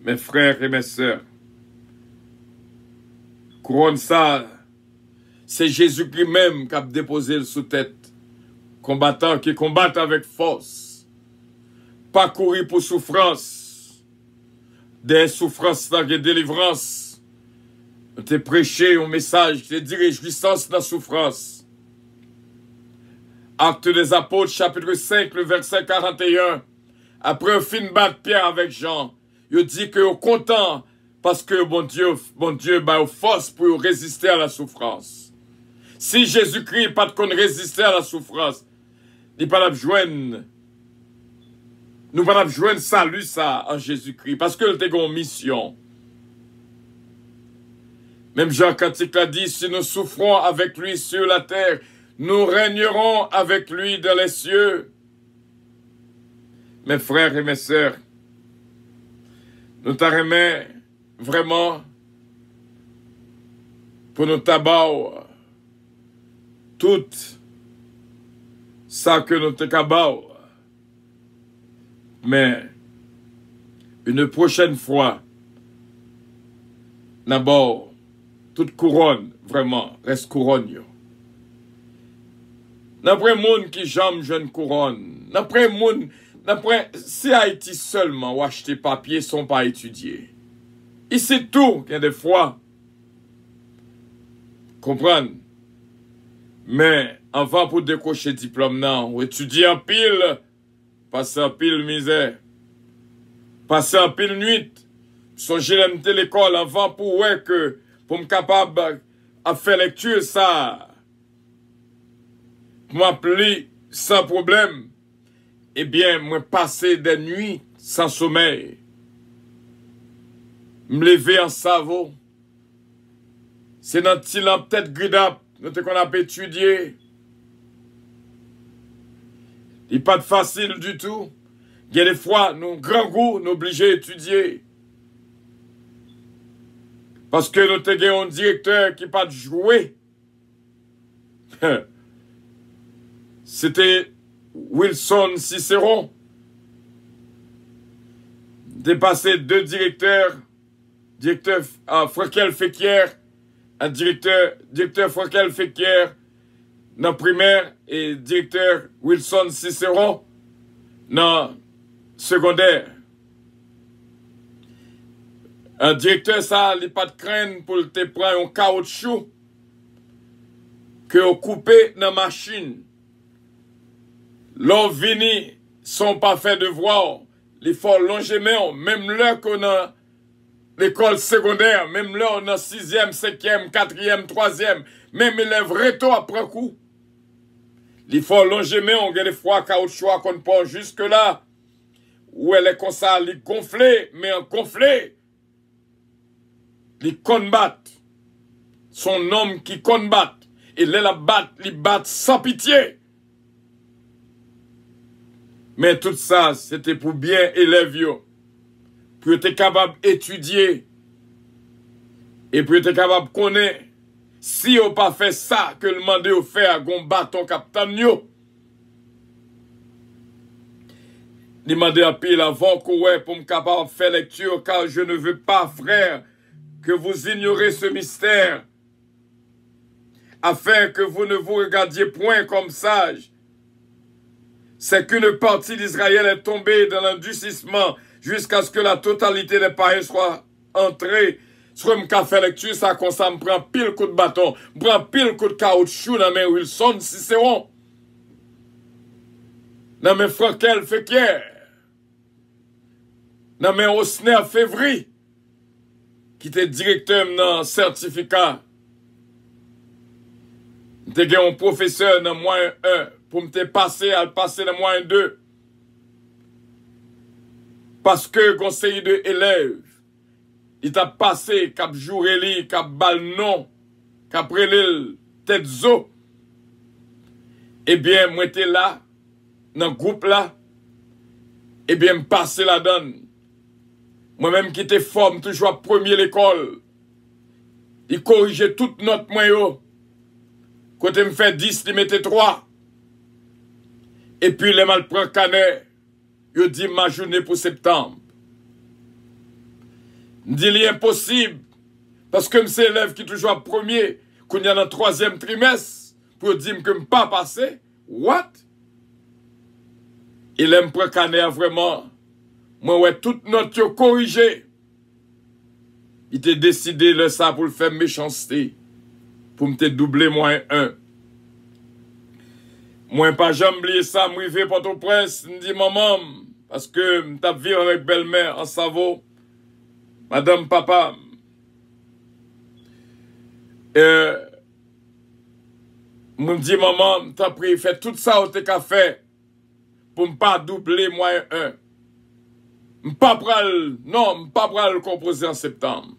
Mes frères et mes sœurs, couronne ça, c'est Jésus-Christ même qui a déposé le sous-tête, combattant qui combattent avec force, pas courir pour souffrance, des souffrances dans des délivrances, te prêcher un message, te dire réjouissance dans la souffrance. Actes des Apôtres, chapitre 5, le verset 41. Après un fin battre Pierre avec Jean, il dit que est content parce que bon Dieu bah force pour résister à la souffrance. Si Jésus-Christ pas de résister à la souffrance, il pas joindre. Nous pas joindre salut ça en Jésus-Christ parce que il a une mission. Même Jean Cantique l'a dit, si nous souffrons avec lui sur la terre, nous régnerons avec lui dans les cieux. Mes frères et mes sœurs, nous t'arrêtons vraiment pour nous tabac tout ça que nous te cabao. Mais une prochaine fois, d'abord, toute couronne, vraiment, reste couronne. Yo. D'après monde qui jambe jeune couronne, d'après monde, si Haïti seulement ou acheter papier sont pas étudiés. Ici tout, il y a des fois, comprendre. Mais avant pour décocher diplôme, non, ou étudier en pile, passer en pile misère, passer en pile nuit, songer l'MT l'école avant pour ouais que, pour me capable à faire lecture ça, pour m'appeler sans problème, eh bien, moi passer des nuits sans sommeil, me lever en cerveau, c'est notre petit lampe tête gridap, notre qu'on a étudié. Il n'est pas facile du tout. Il y a des fois, nous, grands goûts, nous obligés d'étudier. Parce que nous avons un directeur qui n'a pas joué. C'était Wilson Cicéron. Dépassé deux directeur Frankel Fekier, un directeur Frankel Fekier dans primaire et directeur Wilson Cicéron dans secondaire. Un directeur, ça, il n'a pas de crainte pour te prendre un caoutchouc que vous coupez dans la machine. L'on vini sont pas fait devoir. Il faut longer même là qu'on a l'école secondaire, même là on a 6e, 5e, 4e, 3e, même élève réto après coup. Il faut longer on a des fois caoutchouc qu'on prend jusque là, où elle est comme ça, elle est gonflée, mais en gonflée. Il combat. Son homme qui combat. Et là, il bat sans pitié. Mais tout ça, c'était pour bien élève yo. Pour être capable d'étudier. Et pour être capable de connaître. Si on pas fait ça, que le mandé au fait à gon bâton capitaine yo. Il m'a demandé à pile avant pour me capable de faire lecture, car je ne veux pas, frère, que vous ignorez ce mystère, afin que vous ne vous regardiez point comme sages. C'est qu'une partie d'Israël est tombée dans l'endurcissement jusqu'à ce que la totalité des païens soit entrée. Sur un café lecture, ça comme ça me prend pile coup de bâton, me prend pile coup de caoutchouc dans mes Wilson Cicéron, dans mes Frankel Fekier, dans mes Osner Février, qui était directeur dans certificat. J'étais un professeur dans moins 1 pour me passer à le passer dans moins 2. Parce que conseiller de élèves, il t'a passé cap joureli, cap balnon, cap relil, tête zo. Eh bien, moi j'étais là, dans le groupe là, eh bien, me passer la donne. Moi-même qui était forme toujours premier l'école. Il corrigeait toute note moyen. Quand il me fait 10, il mettait 3. Et puis les mal prend canet. Il dit ma journée pour septembre. Il dit l'impossible. Parce que c'est élève qui toujours premier. Qu'on y a dans le 3e trimestre. Pour dire que je ne pas passé. What? Il aime prend canet vraiment. Moi, ouais, toute note corrigée. Il t'a décidé le ça pour le faire méchanceté. Pour me te doubler moins 1. Moi, pas jamais oublié ça, moi, je vais pour ton prince, je dis maman, parce que je t'ai vu avec belle-mère en Savo, madame, papa. Moi, je dis maman, t'as pris, fait tout ça au t'as fait pour ne pas doubler moins 1. Non, pas le composer en septembre.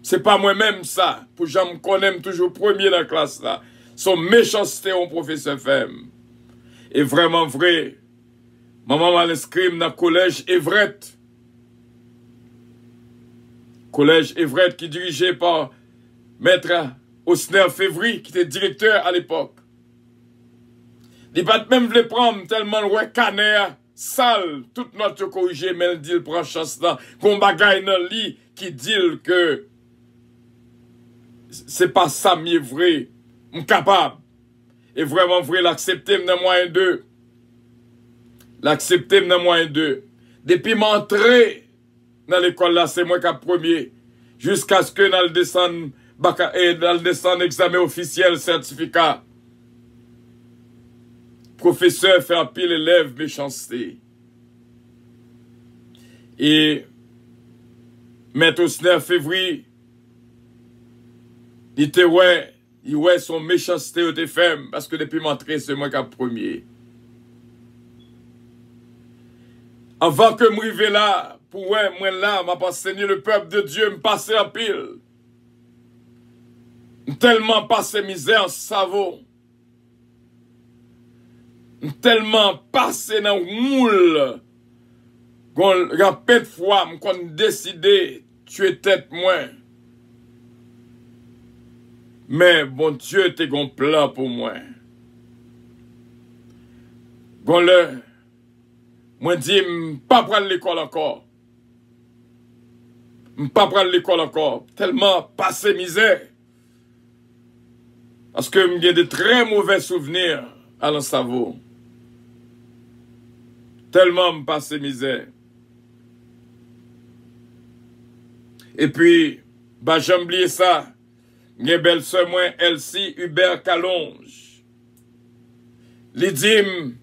C'est pas moi-même ça. Pour j'en connais toujours premier dans la classe là. Son méchanceté au professeur Femme. Et vraiment vrai. Maman m'a inscrit dans le collège Everett. Collège Everett qui dirigé par Maître Osner Févry, qui était directeur à l'époque. Il pas même voulu prendre tellement le caner sale, toute notre corrigé, mais il dit il prend chance là. Qu'on bagaille dans le lit qui dit que c'est pas ça mieux vrai. Capable. Et vraiment vrai, l'accepter dans moyen d'eux. L'accepter dans moyen d'eux. Depuis m'entrer dans l'école là, c'est moi qui a premier. Jusqu'à ce que dans le descendre examen officiel, certificat. Professeur fait un pile élève méchanceté. Et Maître Osner Février, il était ouais son méchanceté au TFM, parce que depuis m'entrer, c'est moi qui a premier. Avant que je m'arrive là, pour moi là, m'a pas saigné le peuple de Dieu, me passer en pile. Tellement passé misère, savon. Tellement passé dans le moule. Qu'on répète fois, qu'on décidé tuer tête moins. Mais bon Dieu, t'es gon plan pour moi. Gon le, moi dis, pas prendre l'école encore. Pas prendre l'école encore. Tellement passé misère. Parce que j'ai de très mauvais souvenirs à l'Ensavo. Tellement passé misère. Et puis, bah, j'ai oublié ça. J'ai belle sœur moi, Elsie Hubert Calonge. Li dit,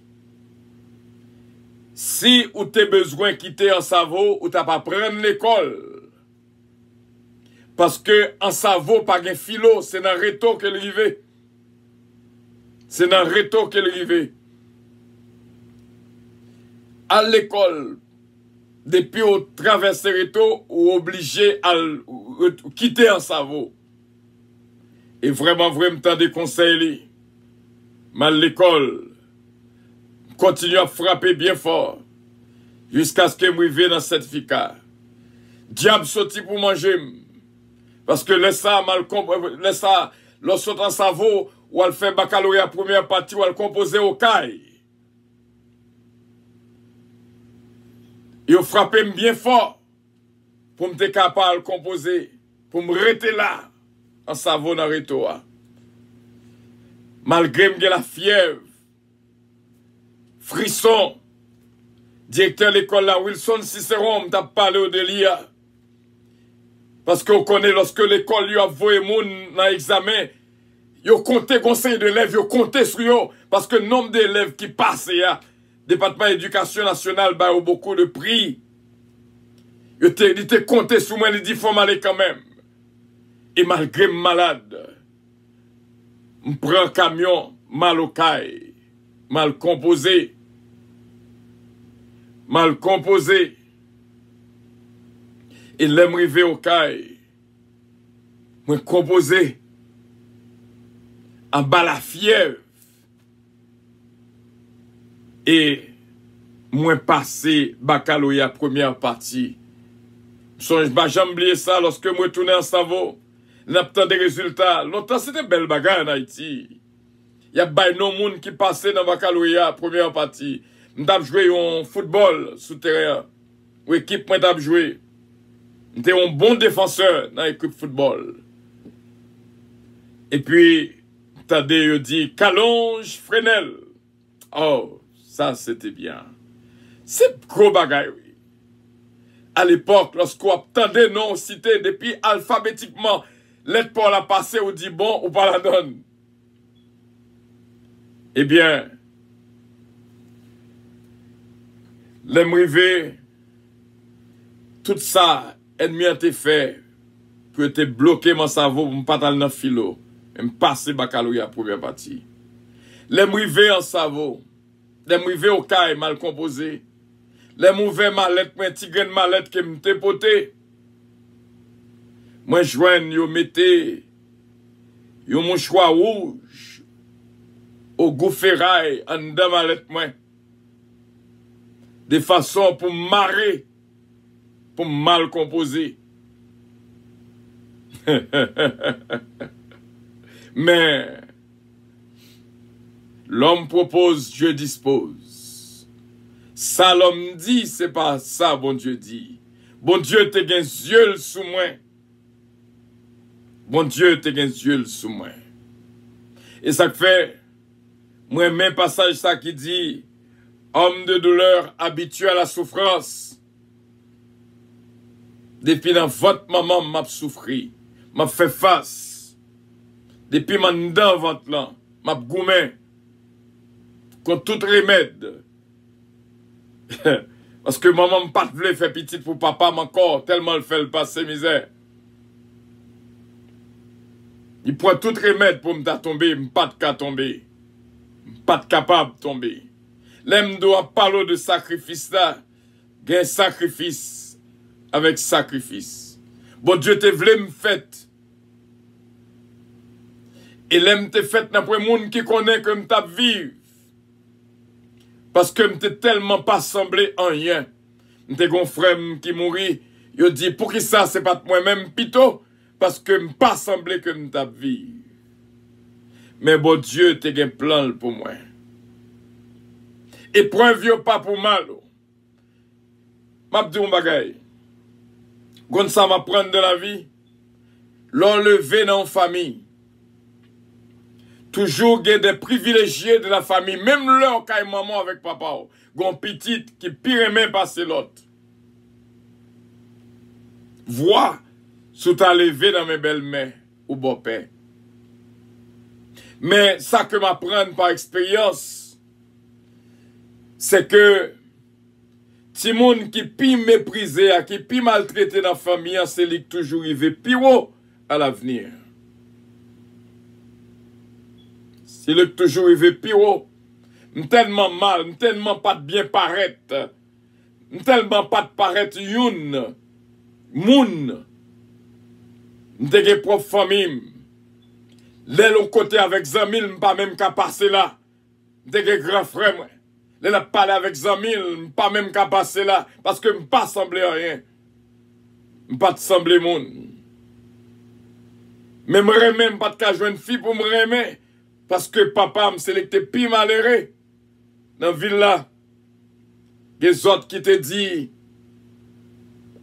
si ou t'es besoin de quitter en Savo, ou t'as pas prendre l'école. Parce que en Savo, pas de philo, c'est dans le réto qu'elle rive. C'est dans le réto qu'elle rive. À l'école, depuis au traverser réto, ou obligé à quitter en Savo. Et vraiment, temps de conseils, mal l'école, continue à frapper bien fort, jusqu'à ce que je m'arrive dans cette certificat. Diable sorti pour manger, parce que laisse ça, laisse ça, lorsqu'on en Savo, ou elle fait baccalauréat première partie, ou elle compose au caille. Il frappé bien fort, pour me capable de composer, pour me rester là, en Savo dans le réto. Malgré que la fièvre, frisson, directeur de l'école là, Wilson Cicéron, m'a parlé au délire. Parce qu'on connaît lorsque l'école lui a envoyé moun dans l'examen, yo compté conseil d'élèves, yo compté sur yo, parce que le nombre d'élèves qui passent, département d'éducation nationale, bah, a beaucoup de prix. Il était compté sur moi, il dit, faut m'aller quand même. Et malgré malade, je prends un camion mal au caille, mal composé. Et l'aime rivé au caille, moi composé, en bas la fièvre. Et moi passé baccalauréat première partie. Je n'ai jamais oublié ça lorsque moi tournais en Savo. L'absence des résultats. Longtemps, c'était belle bagarre en Haïti. Il y a des gens qui passaient dans le baccalauréat, première partie. M'tap joué en football souterrain. Ou équipe moi t'ap joué. J'étais un bon défenseur dans l'équipe football. Et puis, t'as dit Calonge Fresnel. Oh, ça c'était bien. C'est gros bagaille, oui. À l'époque, lorsqu'on attendait non cité depuis alphabétiquement, lettre pour la passer, ou dit bon ou pas la donne. Eh bien, l'aimerie, tout ça, ennemi a été fait pour être bloqué mon cerveau pour me pas dans le philo et me passer baccalauréat première partie. L'aimerie en cerveau, l'aimerie au caille mal composé, l'aimerie mallette, un petit grain de mallette qui me dépoté. Moi, joigne, yo mettez, yo mouchoir rouge, au goût ferraille, en dedans malette moi. De façon pour marrer, pour mal composer. Mais, l'homme propose, Dieu dispose. Ça l'homme dit, c'est pas ça, bon Dieu dit. Bon Dieu te gen yeux sous moi. Bon Dieu te gen yeux sous moi. Et ça fait, moi, même passage ça qui dit, homme de douleur, habitué à la souffrance. Depuis dans votre maman, m'a souffri, m'a fait face. Depuis mon dans votre là, m'a goumé. Contre tout remède. Parce que maman pas voulait faire petite pour papa, encore tellement elle fait le passé misère. Il prend tout remède pour me tomber, pas de cas tomber. Pas de capable de tomber. L'aime doit parler de sacrifice là. Gain sacrifice avec sacrifice. Bon Dieu te voulait me fait. Et l'aime te fait dans le monde qui connaît que m't'a vivre. Parce que m'te tellement pas semblé en rien. M'te gon frère qui mourit, yo dit pour qui ça c'est pas moi-même pito parce que m'pas semblé que m't'a vivre. Mais bon Dieu te gen plan pour moi. Et preuve pas pour mal. M'a dit un bagay. Gon ça m'apprendre de la vie. L'enlever dans la famille. Toujours des privilégiés de la famille, même leur caille maman avec papa, gon petite qui pire même passer l'autre. Vois, sous ta levé dans mes belles mains ou bon père. Mais ça que m'apprendre par expérience, c'est que ti moun qui pi méprisé, qui pi maltraité dans la famille, c'est lui qui toujours arrivé plus haut à l'avenir. C'est lui qui toujours arrivé plus haut. Tellement mal, tellement pas de bien paraître. Tellement pas de paraître youn. Moun. M'te propre famille. L'autre côté avec Zamil, m'pas même qu'à passer là. M'te grand frère, moi. L'elle a parlé avec Zamil, m'pas même qu'à passer là. Parce que m'pas semblé rien. M'pas te semblé moun. Mais m'remen, m'pas de qu'à jouer une fille pour m'remen. Parce que papa me sélecté pi malheureux. Dans la ville là. Les autres qui te dit.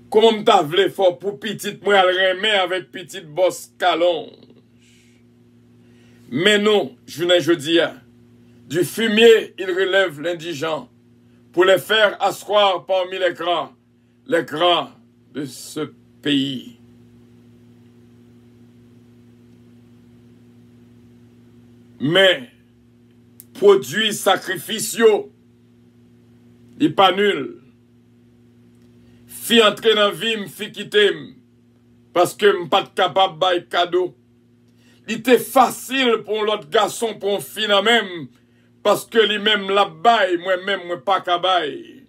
Comment m'ta vle fort pour petite moi elle remet avec petite bosse calonge. Mais non, je dis, du fumier, il relève l'indigent pour les faire asseoir parmi les grands de ce pays. Mais, produits sacrificiaux, il n'est pas nul. Fi entrer dans la vie, m'fi quitter, parce que m'pas capable de bailler cadeau. Il était facile pour l'autre garçon, pour un fille même, parce que lui-même la baille, moi-même, moi pas cabaye.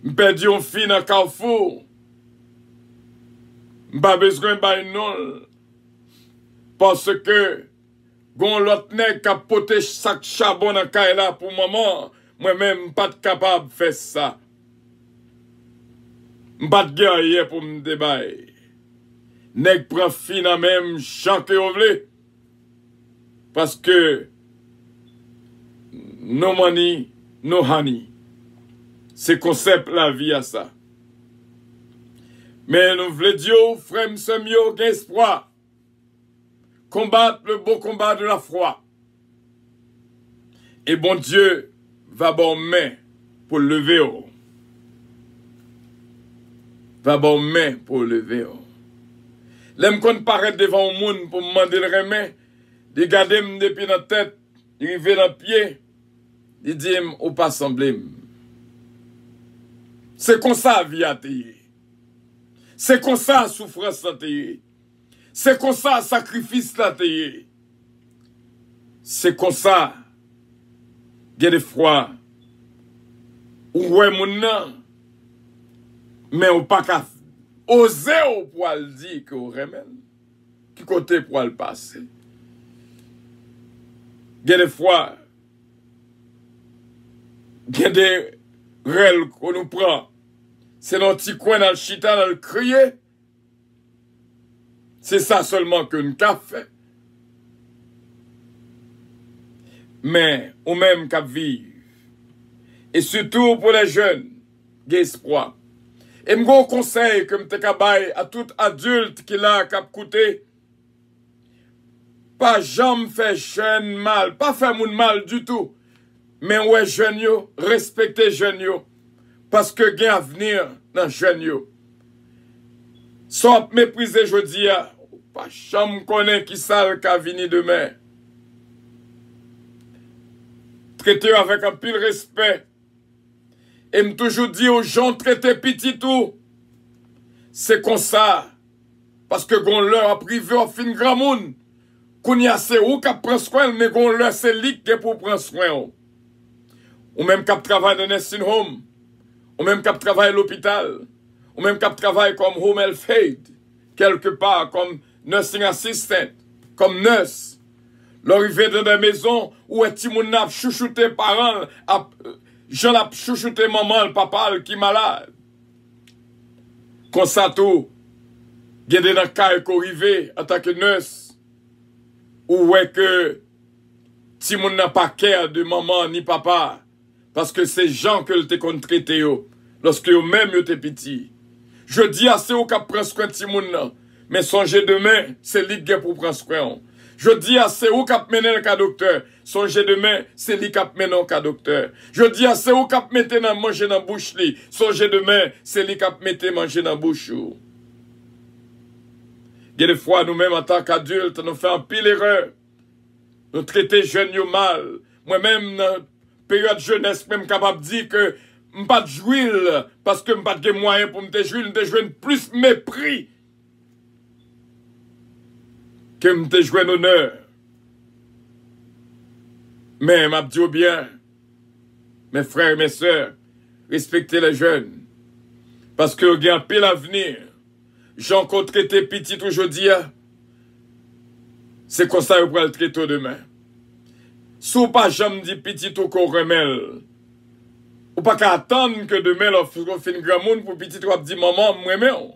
M'perdi un fille dans Carrefour. M'pas besoin de bailler non. Parce que, gon l'autre nèg qui a poté sac charbon dans la pour maman, moi-même, pas capable de faire ça. M'pas de guerrier pour me débailler. Nèg prend fin même chante au vle. Parce que no money, no honey. C'est concept la vie à ça. Mais nous voulons dire, frère m'semio, espoir. Combattre le beau combat de la foi. Et bon Dieu va bon main pour lever haut. Va bon main pour lever haut. L'aime qu'on paraît devant le monde pour me demander le remède, de garder depuis la tête, de arriver dans le pied, de dire ou pas sembler. C'est comme ça la vie a été. C'est comme ça la souffrance a été. C'est comme ça le sacrifice a été. C'est comme ça. Il y a des fois où ouais mon nom, mais ou pas qu'à osez pour le dire que vous remen, qui côté pour le passer. Il y a des fois, il y a des règles qu'on nous prend. C'est notre petit coin dans le chita, dans le crier. C'est ça seulement que nous avons fait. Mais, ou même qu'à vivre. Et surtout pour les jeunes, d'espoir. Et mon conseil que je te à tout adulte qui l'a cap coûté, pas jamais faire jeune mal, pas faire moun mal du tout. Mais ouais jeune yo, respectez jeune yo. Parce que gen avenir dans jeune yo. Sans mépriser jodi a, pas jamais connaît qui sale ka vini demain. Traitez avec un pile respect. Et me toujours dit aux gens traiter petit tout. C'est comme ça. Parce que gon leur a privé au fin grand monde. Qu'on y a c'est ou qui prend soin, mais gon leur c'est lui qui pour prendre soin. Ou même qui travaille dans nursing home. Ou même qui travaille à l'hôpital. Ou même qui travaille comme home health aide. Quelque part comme nursing assistant. Comme nurse. L'arrivée de la maison où est-il moun a chouchouté parents, j'en a chouchouté maman, le papa qui est malade. Comme ça tout, il y a des cas qui arrivent en tant que nurse, où est que ti moun n'a pas care de maman ni papa, parce que c'est gens que te kon traité yo, lorsque yo même yo te petit. Je dis assez au cap prendre soin ti moun nan, mais songez demain, c'est lui qui pour prendre soin. Je dis à c'est où cap mener le cas docteur. Songez demain, c'est lui cap mener le cas docteur. Je dis à c'est où cap mettre dans manger dans bouche li. Songez demain, c'est lui cap mettre manger dans bouche ou. Il y a des fois, nous-mêmes, en tant qu'adultes, nous faisons un pile erreur. Nous traitons jeunes yo mal. Moi-même, dans la période jeunesse, même capable de dire que je ne pas de jouir parce que je n'ai pas de moyens pour me jouir, je jouir plus mépris que me jouer un honneur. Mais m'a dit bien, mes frères et mes sœurs, respectez les jeunes. Parce que vous avez un pile l'avenir. Jean qu'on traite petit aujourd'hui, c'est comme ça que vous pourrez le traiter demain. Si vous pas jamais dit petit ou qu'on remèle, ou pas qu'à attendre que demain, lorsqu'on fait une grand monde pour petit ou dire maman, moi même.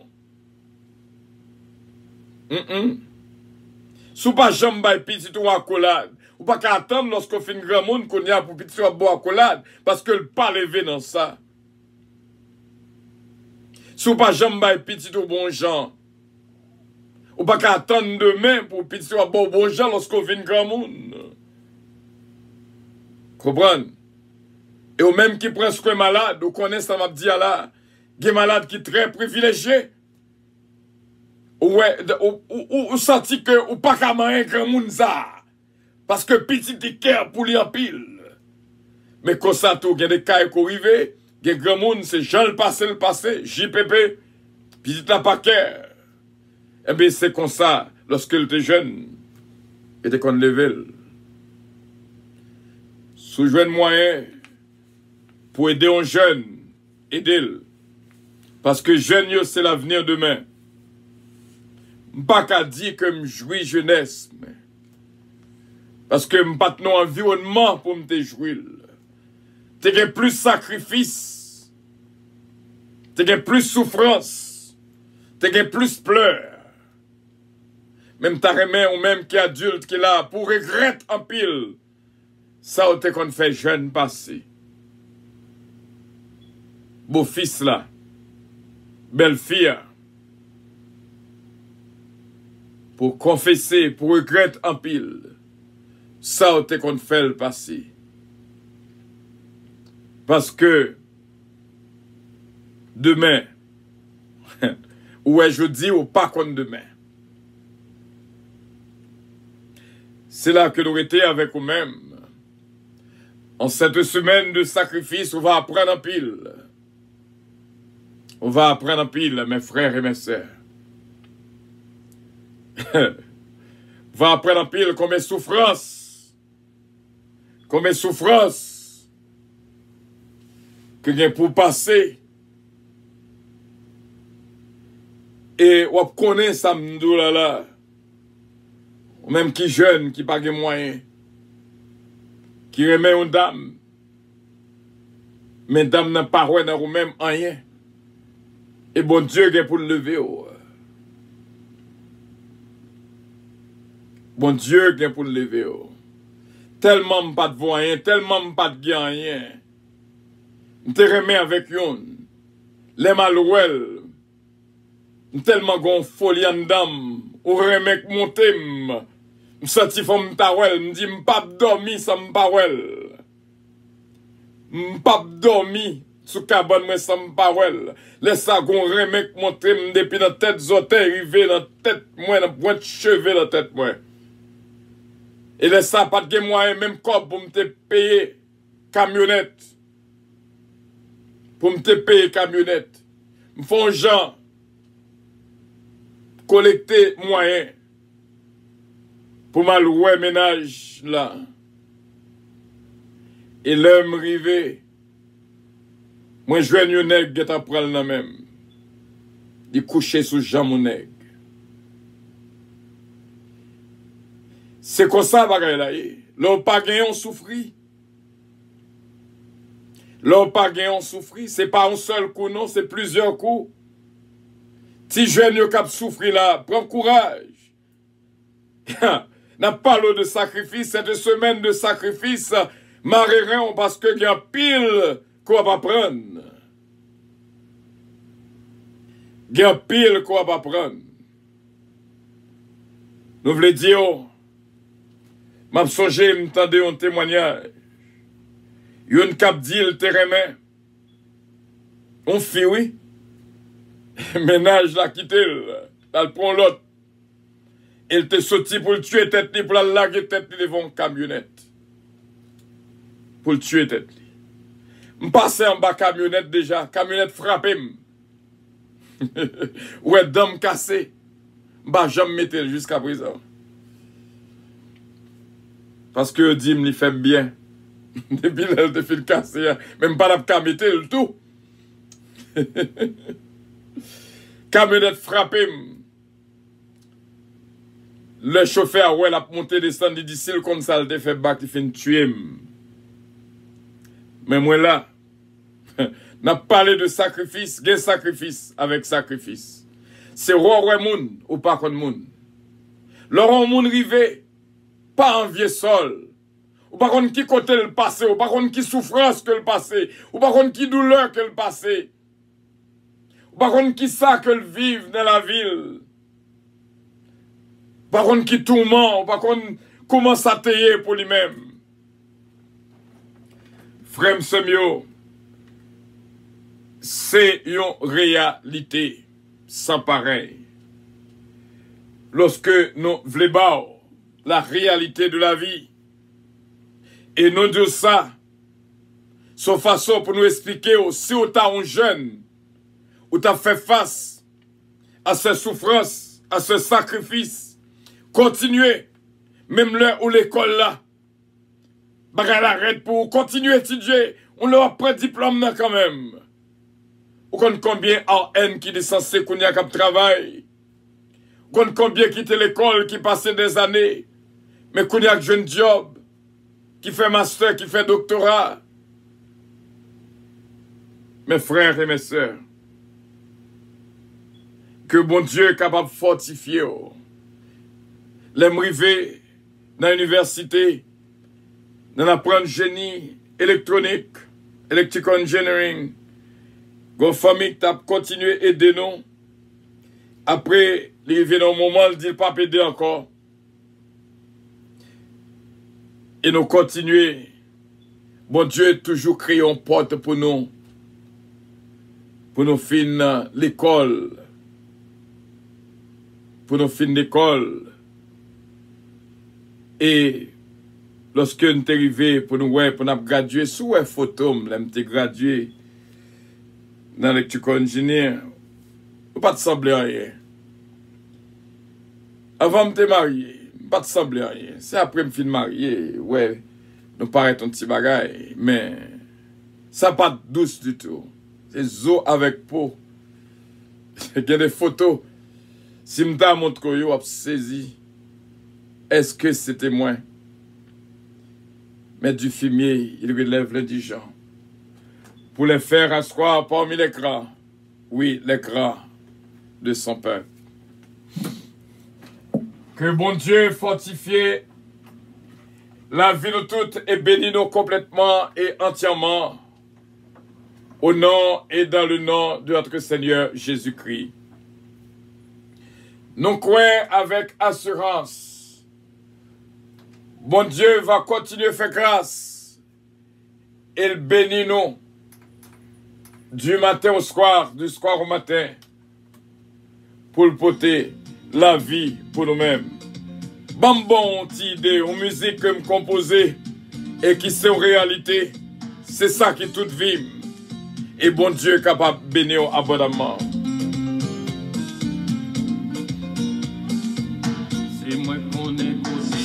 Si vous pas jamais bail petit ou accolade, ou pas qu'à attendre lorsqu'on fait une grand monde qu'on y a pour petit ou boire accolade, parce que le pas levé dans ça. Si vous pas jamais bail petit ou bon gens, ou pas qu'à attendre demain pour petit ou boire bon gens lorsqu'on fait une grand monde. Comprenez? Et ou même qui prend soin malade, ou connaît ça m'a dit là, des malades qui très privilégiés. Ou senti que ou pas qu'à manger grand monde ça. Parce que petit de cœur pour lui en pile. Mais quand ça tout, il y a des cas qui arrivent, il y a grand monde, c'est Jean le passé, JPP, petit la pas cœur. Eh bien, c'est comme ça, lorsque il était jeune, il était qu'on level. Sous jeune moyen, pour aider un jeune, aidez-le. Parce que jeune, c'est l'avenir demain. Pas qu'à dire que je jouis jeunesse, mais parce que je pas un environnement pour me jouir. Tu as plus sacrifice, tu as plus souffrance, tu as plus pleurs. Même ta remède ou même qui est adulte qui est là pour regretter en pile. Ça, on qu'on fait jeune passé. Beau fils là, belle fille. Pour confesser, pour regretter en pile. Ça, on qu'on fait le passé. Parce que demain, ou est-ce je dis ou pas contre demain. C'est là que nous étions avec nous-mêmes. En cette semaine de sacrifice, on va apprendre en pile. On va apprendre en pile, mes frères et mes sœurs. On va apprendre en pile combien de souffrances. Combien de souffrances que j'ai pour passer. Et on connaît ça m'dou là. Ou même qui jeune, qui pas de moyens. Qui remet une dame. Mais dame n'a pas ou même rien. Et bon Dieu est pour le lever. Bon Dieu est pour le lever. Tellement pas de voyant, tellement pas de rien. M'te remet avec yon. Les malouel. Tellement gon folie en dame. Ou remet monter m'sati fom m'tawel. M'di m'pap dormi sans m'pawel. M'pap dormi sous cabane moi sans m'pawel. Laisse ça gon remet monter m'depi dans tête zote rivé dans tête moi dans point de cheveux dans tête moi. Et laisse ça pas de moyen même corps pour me payer camionnette. Pour me payer camionnette. M'font gens collecter moyens pour mal louer ménage là. Et l'homme rivé, moi je vais un nègre qui est pral nan même. Il coucher sous Jean mon nègre. C'est comme ça bagay là. L'on pas gagné on souffrit. L'on pas gagné on souffrit, c'est pas un seul coup non, c'est plusieurs coups. Si jeune yo k'ap souffri là, prends courage. N'a pas l'eau de sacrifice, cette semaine de sacrifice, marierons parce que y a pile qu'on va prendre. Y a pile qu'on va prendre. Nous voulons dire, m'a songé, m'tendez un témoignage. Yon k'ap dit le terrain. On fit oui. Ménage la quitté, elle prend l'autre. Il te sorti pour le tuer tête li, pour la laguer tête li devant une camionnette. Pour le tuer tête li. M'passe en bas camionnette déjà, camionnette frappée. Ouais, dame cassée. M'ba jamais mettre jusqu'à présent. Parce que dit m'li fait bien. Depuis elle te fait casser, même pas la qu'à mettre le tout. Camionnette frappée. Le chauffeur, ouais, l'a monté descendu d'ici, comme ça, il te fait bac, il fait tuer. Mais moi là, n'a parlé de sacrifice, gen sacrifice avec sacrifice. C'est roi moun ou pas contre moun. Le roi moun rivé, pas en vieux sol. Ou pas contre qui côté le passé, ou pas contre qui souffrance que le passé, ou pas contre qui douleur que le passé. Par contre, qui ça que le vivent dans la ville? Par contre, qui tourmente? Par contre, comment ça tailler pour lui-même? Frère Semio, c'est une réalité sans pareil. Lorsque nous voulons la réalité de la vie, et nous disons ça, son façon pour nous expliquer aussi au temps un jeune, où tu as fait face à ces souffrances, à ce sacrifice, continuez, même l'heure où l'école là, bagay l'arrête pour continuer à étudier, on leur apprend diplôme là quand même. Ou combien RN qui est censé qu'on y a comme travail, combien qui était l'école qui passait des années, mais qu'on y a jeune job, qui fait master, qui fait doctorat. Mes frères et mes sœurs, que bon Dieu est capable de fortifier. Les m'rivé dans l'université, dans l'apprendre génie électronique, electrical engineering, gon famille qui a continué à aider nous. Après, il vient un moment, il dit qu'il ne pas aider encore. Et nous continuons. Bon Dieu a toujours créé une porte pour nous finir l'école. Pour nous finir l'école. Et lorsque nous sommes arrivés pour nous graduer, sous une photo, nous avons gradué dans l'électrical engineering, nous pas de sembler rien. Avant de me marier, pas de sembler rien. C'est après me fin marier, ouais, nous paraît un petit bagage, mais ça pas douce du tout. C'est zo avec peau. Il y a des photos. Si m'ta montre yo a saisi, est-ce que c'était moi? Mais du fumier, il relève l'indigent, pour les faire asseoir parmi les cras, oui, les cras de son peuple. Que bon Dieu fortifie la vie de toutes et bénisse nous complètement et entièrement, au nom et dans le nom de notre Seigneur Jésus-Christ. Nous croyons avec assurance. Bon Dieu va continuer à faire grâce. Il bénit nous du matin au soir, du soir au matin, pour le porter la vie pour nous-mêmes. Bon petite idée, une musique que me composer et qui c'est en réalité, c'est ça qui toute vie. Et bon Dieu est capable de bénir abondamment. C'est moi qu'on est causé,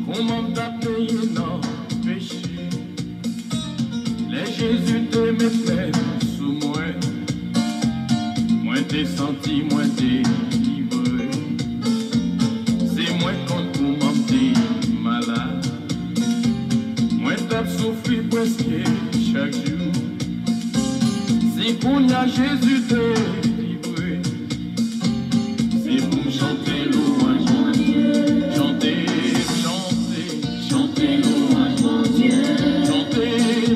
comment t'as payé non péché. Les Jésus te met sous moi, moi t'es senti, moi t'es livré. C'est moi qu'on m'a dit malade, moi t'as souffert presque chaque jour. Si pour y a Jésus te livré, c'est pour chanter louange mon Dieu. Chanter, chanter, chanter louange mon Dieu. Chanter,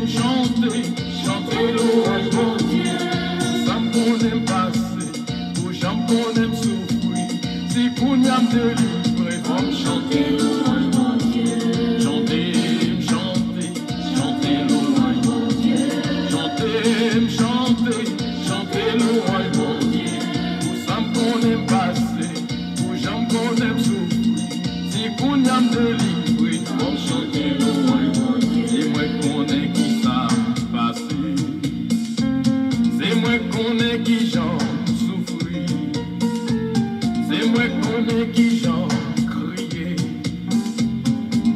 chanter, chanter louange mon Dieu. Pour ça qu'on aime passer, pour gens qu'on aime souffrir. Si pour y a me délivrer, faut chanter louange mon Dieu. Chanter, chanter, chanter louange mon Dieu. Chanter, chanter, chanter louange mon Dieu. Pour ça qu'on aime passer, pour gens qu'on aime souffrir. Si pour y a me délivrer, faut chanter louange mon Dieu. C'est moi qu'on est qui ça passer. C'est moi qu'on est qui j'en souffrir. C'est moi qu'on est qui j'en crier.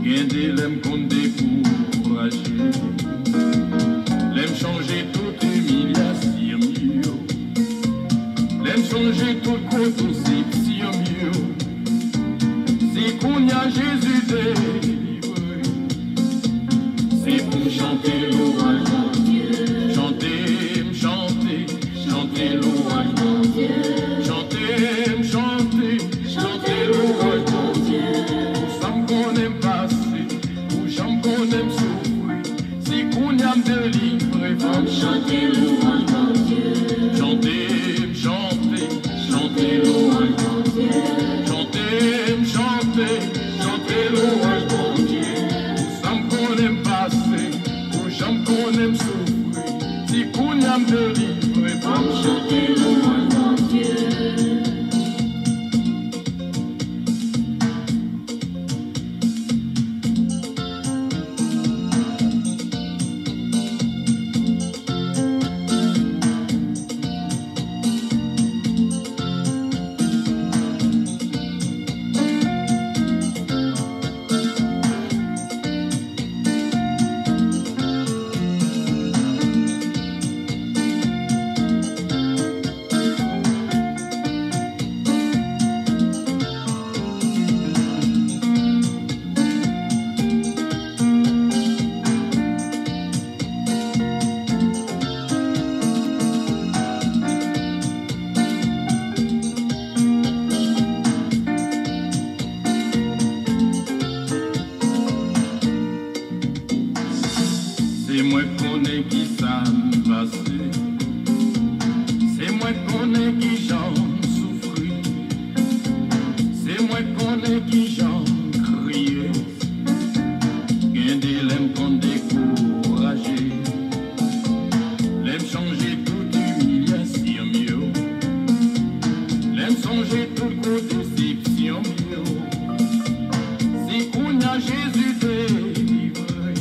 Gardez l'aime qu'on décourager. L'aime changer toute humiliation. L'aime changer toute conception mieux. Si qu'on y a Jésus délivré, c'est pour chanter louange mon Dieu. Chanter, chanter, chanter louange mon Dieu. Chanter, chanter, chanter louange mon Dieu. Pour ça qu'on aime passer, pour gens qu'on aime souffrir. Si qu'on y a me délivrer, faut chanter louange mon Dieu. Chanter, chanter, chanter louange mon Dieu. Chanter, chanter, chanter louange mon Dieu. Pour ça qu'on aime passer, pour gens qu'on aime souffrir. Si qu'on y a me délivrer, faut chanter louange mon Dieu. C'est moi qu'on est qui ça passe. C'est moi qu'on est qui j'en souffrir. C'est moi qu'on est qui j'en crier. Gardez l'aime qu'on décourager. L'aime changer toute humiliation mieux. L'aime changer toute déception mieux. Si qu'on a Jésus délivré,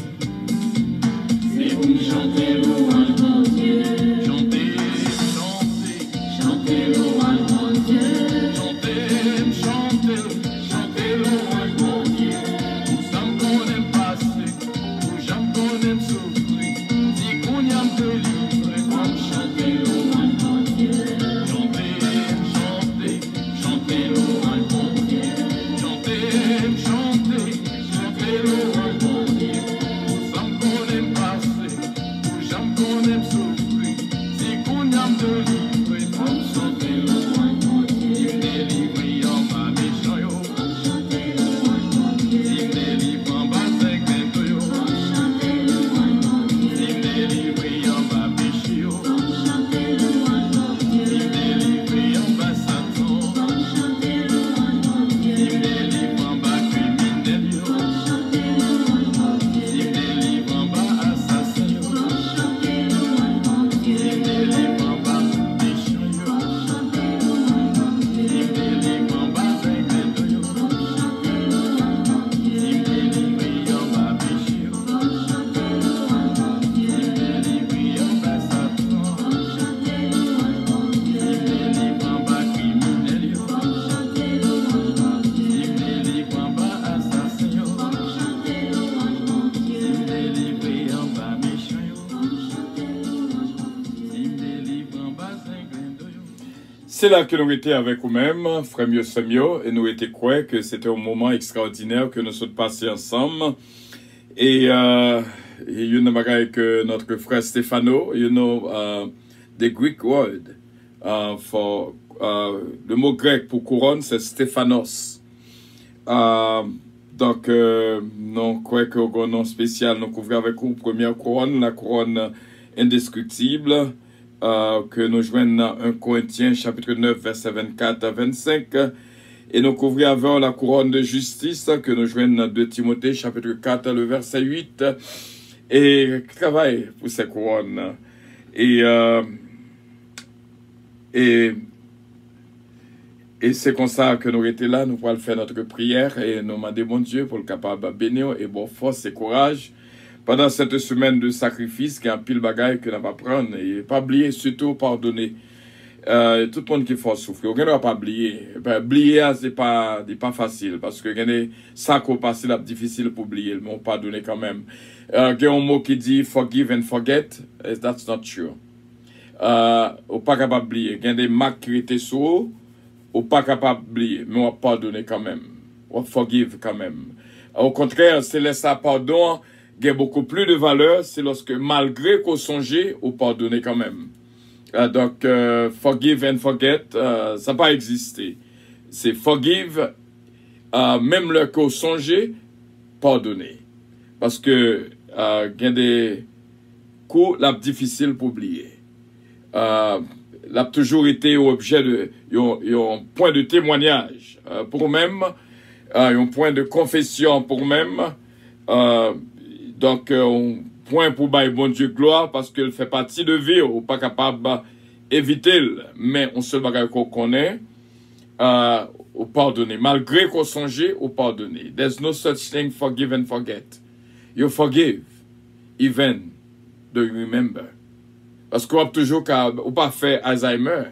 c'est pour chanter louange mon Dieu. Chanter, chanter, chanter C'est là que nous étions avec nous-mêmes, frère mieux, et nous étions quoi que c'était un moment extraordinaire que nous sommes passés ensemble. Et il y a une bagaille que notre frère Stefano, the Greek word for le mot grec pour couronne, c'est Stéphanos. Donc, nous croyons qu'au nom spécial, nous couvrons avec vous première couronne, la couronne indescriptible. Que nous joignons dans 1 Corinthiens chapitre 9 verset 24 à 25 et nous couvrons avec la couronne de justice que nous joignons dans 2 Timothée chapitre 4 le verset 8 et travaille pour ces couronnes et c'est comme ça que nous étions là, nous pourrons faire notre prière et nous demander bon Dieu pour le capable de bénir et bon force et courage pendant cette semaine de sacrifice, qui est un pile bagaille que nous va prendre, et pas oublier, surtout pardonner. Tout le monde qui faut souffrir, on ne doit pas oublier. Oublier, c'est pas facile, parce que ça qui est passé là, difficile pour oublier, mais on pardonner quand même. Il y a un mot qui dit forgive and forget, that's not true. On pas capable d'oublier. Il y a des marques qui étaient sur eux, on pas capable d'oublier, mais on pardonner quand même. On forgive quand même. Au contraire, c'est laisser pardon. Il y a beaucoup plus de valeur, c'est lorsque, malgré qu'on songeait, on pardonnait quand même. Donc, forgive and forget, ça n'a pas existé. C'est forgive, même le qu'on songeait, pardonner. Parce que, il y a des coups, là, difficiles pour oublier. Là, toujours été objet de, un point de témoignage, pour même, un point de confession pour même, donc, on point pour bailler bon Dieu gloire parce qu'elle fait partie de vie, on n'est pas capable d'éviter, mais on se bagage qu'on connaît, on pardonner. Malgré qu'on songeait, on pardonner. There's no such thing forgive and forget. You forgive, even though you remember. Parce qu'on a toujours on pas fait Alzheimer,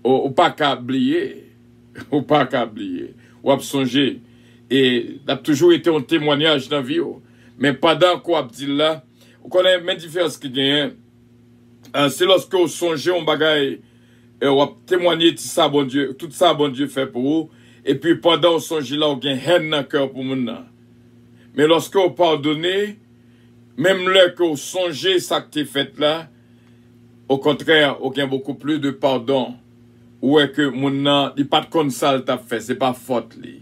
on pas qu'à oublier, on pas qu'à oublier, on a songé. Et ça a toujours été un témoignage dans la vie. Mais pendant qu'on a dit là, on connaît même différence qui gagne. C'est lorsque on songe, on bagaille, et on a témoigné tout ça, bon Dieu fait pour vous. Et puis pendant on songe là, on gagne haine dans le cœur pour nous. Mais lorsque on pardonne, même là qu'on songe ça que tu fait là, au contraire, on gagne beaucoup plus de pardon. Ou est que mon nan, il pas de comme ça t'a fait, c'est pas faute li.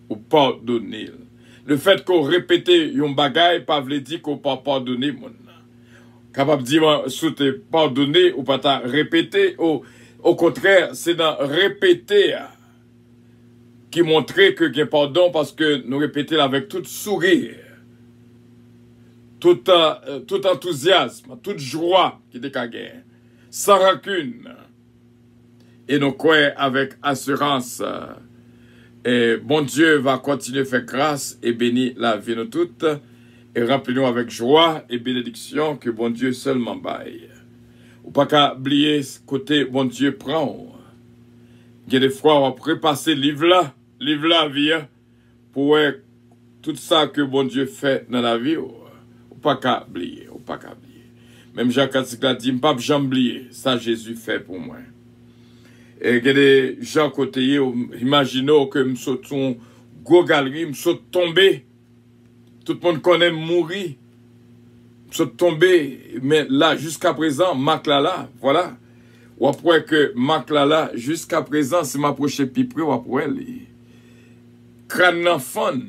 Ou pardonner. Le fait qu'on répète yon bagay, pas veut dire qu'on pas pardonner mon nan. Capable de dire sous te pardonner ou pas t'a répéter, au contraire, c'est dans répéter qui montrait que qu'il pardon parce que nous répétons avec tout sourire, tout enthousiasme, toute joie qui est sans rancune. Et nous croyons avec assurance. Et bon Dieu va continuer à faire grâce et bénir la vie de toutes. Et remplis-nous avec joie et bénédiction que bon Dieu seulement baille. Ou pas qu'à oublier ce côté bon Dieu prend. Il y a des fois on va prépasser livre là vie pour tout ça que bon Dieu fait dans la vie. Ou pas qu'à oublier, ou pas qu'à oublier. Même Jacques a dit, pas jamais oublier ça Jésus fait pour moi. Et il y a des gens côté, imaginez que je saute une gros galerie, je saute tomber. Tout le monde connaît mourir. sont tombés, mais là, jusqu'à présent, Mac là, voilà. Ou après que Mac là, jusqu'à présent, si m'approcher plus près, ou après, les crânes nan fon,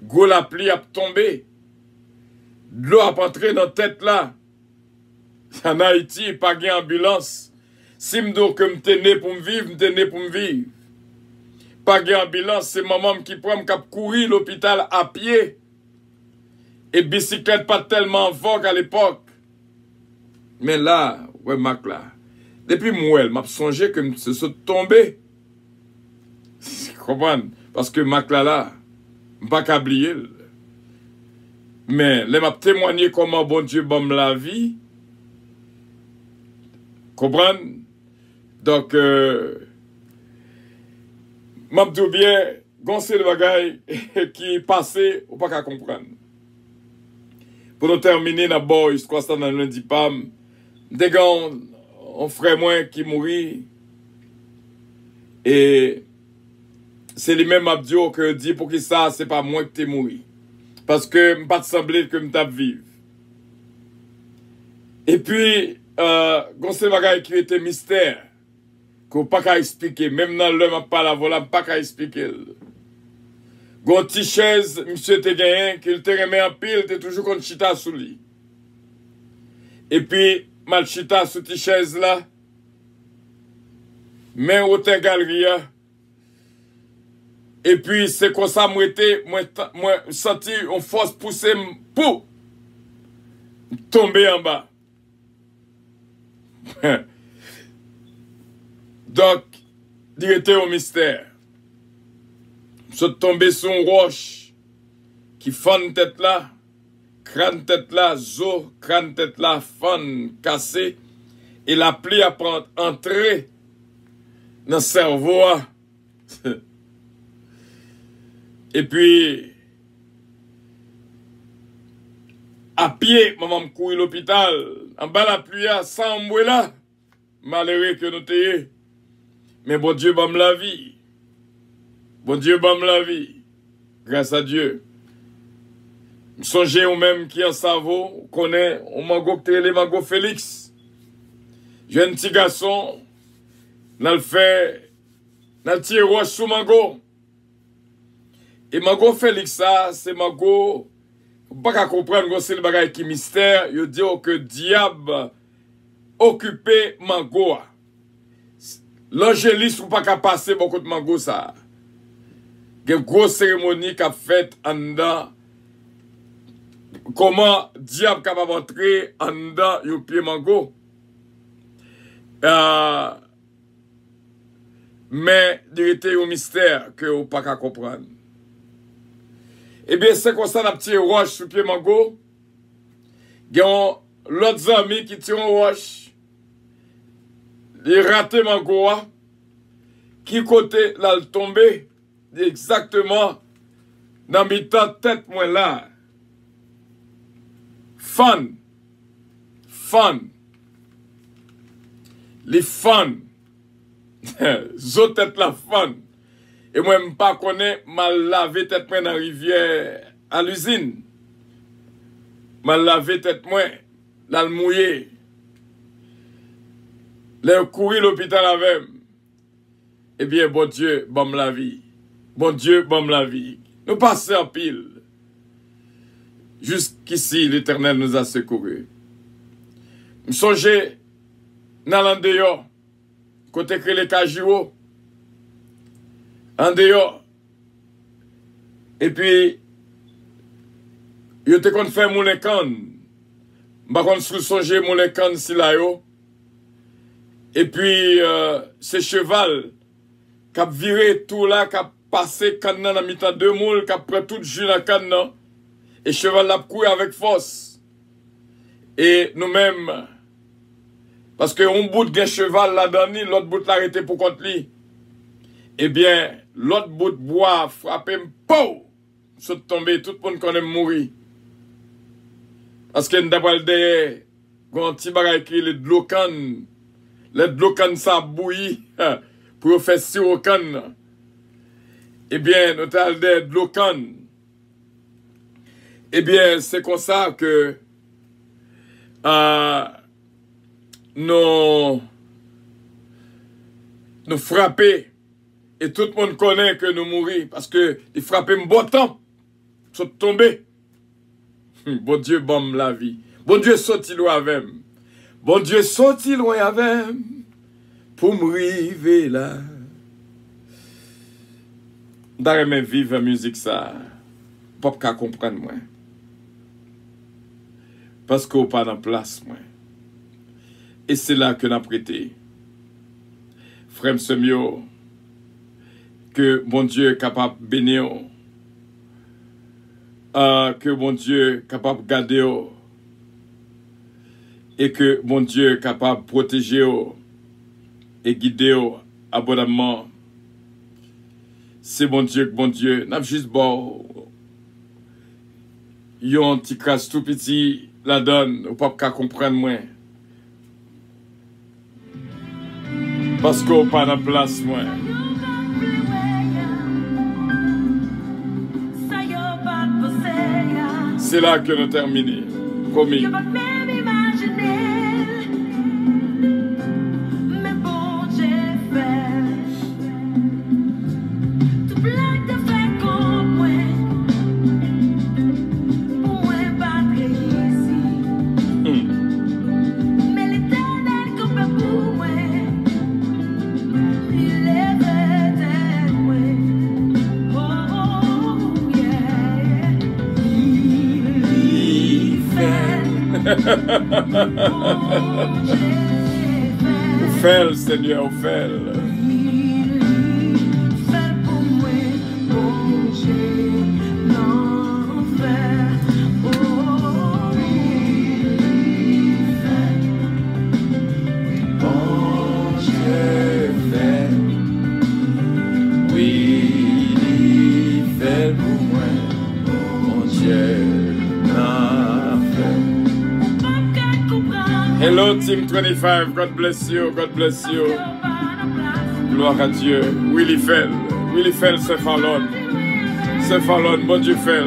gros la pluie a tombé, de l'eau a entré dans la tête là. En Haïti, pas de ambulance. Si m'dou que m'te né pour m'vivre, m'te né pour m'vivre. Pas de ambulance, c'est maman qui prend m'kap courir l'hôpital à pied. Et bicyclette pas tellement en vogue à l'époque. Mais là, ouais, Mac là. Depuis moi, m'a songé que je suis tombé. Vous comprenez? Parce que Mac là, pas qu'à oublier. Mais, là, m'a témoigné comment bon Dieu bon la vie. Comprenez? Donc, m'a dit bien, goncer le bagay qui passé, ou pas qu'à comprendre. Pour nous terminer, d'abord, histoire ça dans le lundi pam, des gars, on frère moi qui mourit, et c'est lui-même Abdio que dit pour qui ça, c'est pas moi qui t'ai mouru. Parce que m'pas semblé que m'tap vive. Et puis, goncer bagay qui était mystère, qu'on pas qu'à expliquer, même dans le m'a pas la voilà, pas qu'à expliquer. Gon ti chaise, monsieur te gagné, qu'il te remet en pile, te toujours kon chita sous lui. Et puis, mal chita sous ti chaise là, mais au te galerie. Et puis, c'est comme ça, moi, senti une force pousser pour tomber en bas. Donc, il était au mystère. Je suis tombé sur une roche qui fond tête là, crâne tête là, zo, crâne tête là, fond cassé, et la pluie a entré dans le cerveau. Et puis, à pied, maman me couille l'hôpital, en bas la pluie, sans moi là, malheureux que nous t'ayons. Mais bon Dieu, bon la vie. Bon Dieu, bon la vie. Grâce à Dieu. Songez ou même qui en savon, on connaît, on mango télé, mango Félix. Jeune petit garçon, n'a le fait, n'a tiré roche sous mango. Et mango Félix, ça, c'est mango, pas qu'à comprendre, c'est le bagage qui mystère, il dit que diable occupé mango. L'angéliste ou pas qu'à passer beaucoup de mango, ça. Il y a une grosse cérémonie qu'a faite en dedans. Comment diable capable d'entrer en dedans yon pied mango. Mais il était un mystère que vous pas qu'à comprendre. Eh bien, c'est comme ça, la petite roche sur pied mango. Il y a l'autre ami qui tire une roche. Il rate mango. Qui côté là le tombé? Exactement dans mi-temps tête moi là. Fun. Les fun. Zo tête la fun. Et moi, je ne pas connais mal lavé tête moi dans la rivière à l'usine. Mal lavé tête moi, là le mouillé. Là courir l'hôpital avec. Eh bien, bon Dieu, bon la vie. Bon Dieu, bon la vie. Nous passons en pile. Jusqu'ici, l'Éternel nous a secourus. Je songe dans l'endéo, côté que les cajoux, en dehors. Et puis, je te kon fait mon écan. Je kon songe mon écan si là yo. Et puis, ce cheval, qui a viré tout là, qui a passé canne dans mi-temps deux moules, qui a pris tout jus dans canne. Et cheval l'a couru avec force. Et nous-mêmes, parce que un bout de cheval là-dedans, l'autre bout l'a arrêté pour contre lui. Eh bien, l'autre bout de bois frappé, pou! Saute tombé, tout le monde connaît mourir. Parce que nous avons le un petit bagage qui est le dlocan. Le dlocan ça bouillit pour faire sirocan. Eh bien, nous avons le dlocan. Eh bien, c'est comme ça que nous frapper. Et tout le monde connaît que nous mourons parce que il frappait un bon temps. Sont tombés. Bon Dieu, bon la vie. Bon Dieu, sorti loin avec. Bon Dieu, sorti loin avec. Pour me river là. D'ailleurs, vivre la musique ça. Pas qu'à comprendre moi. Parce qu'on pas dans place moi. Et c'est là que nous prêté. Frère Semio, que bon Dieu est capable de bénir. Que bon Dieu est capable de garder. Et que bon Dieu est capable de protéger et guider abondamment. C'est bon Dieu, n'a juste bon. Yon petit crasse tout petit la donne, ou pas qu'à comprendre moins. Parce qu'on pas dans place moins. C'est là que nous terminons. Promis. Ou fait le Seigneur, ou fait le. Hello Team 25, God bless you, God bless you. Gloire à Dieu. Willy Fell, c'est Fallon. C'est Fallon, bon Dieu Fell.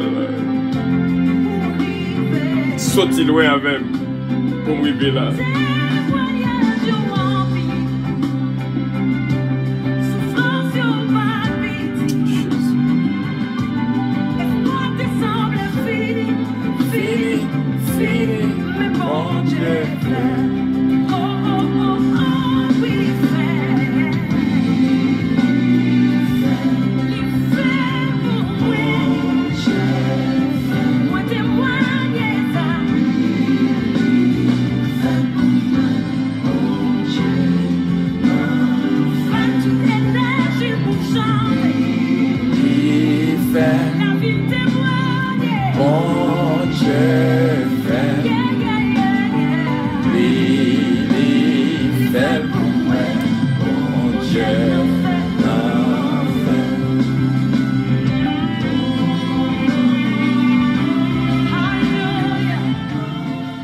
Sauti loin avec pour me vivre là.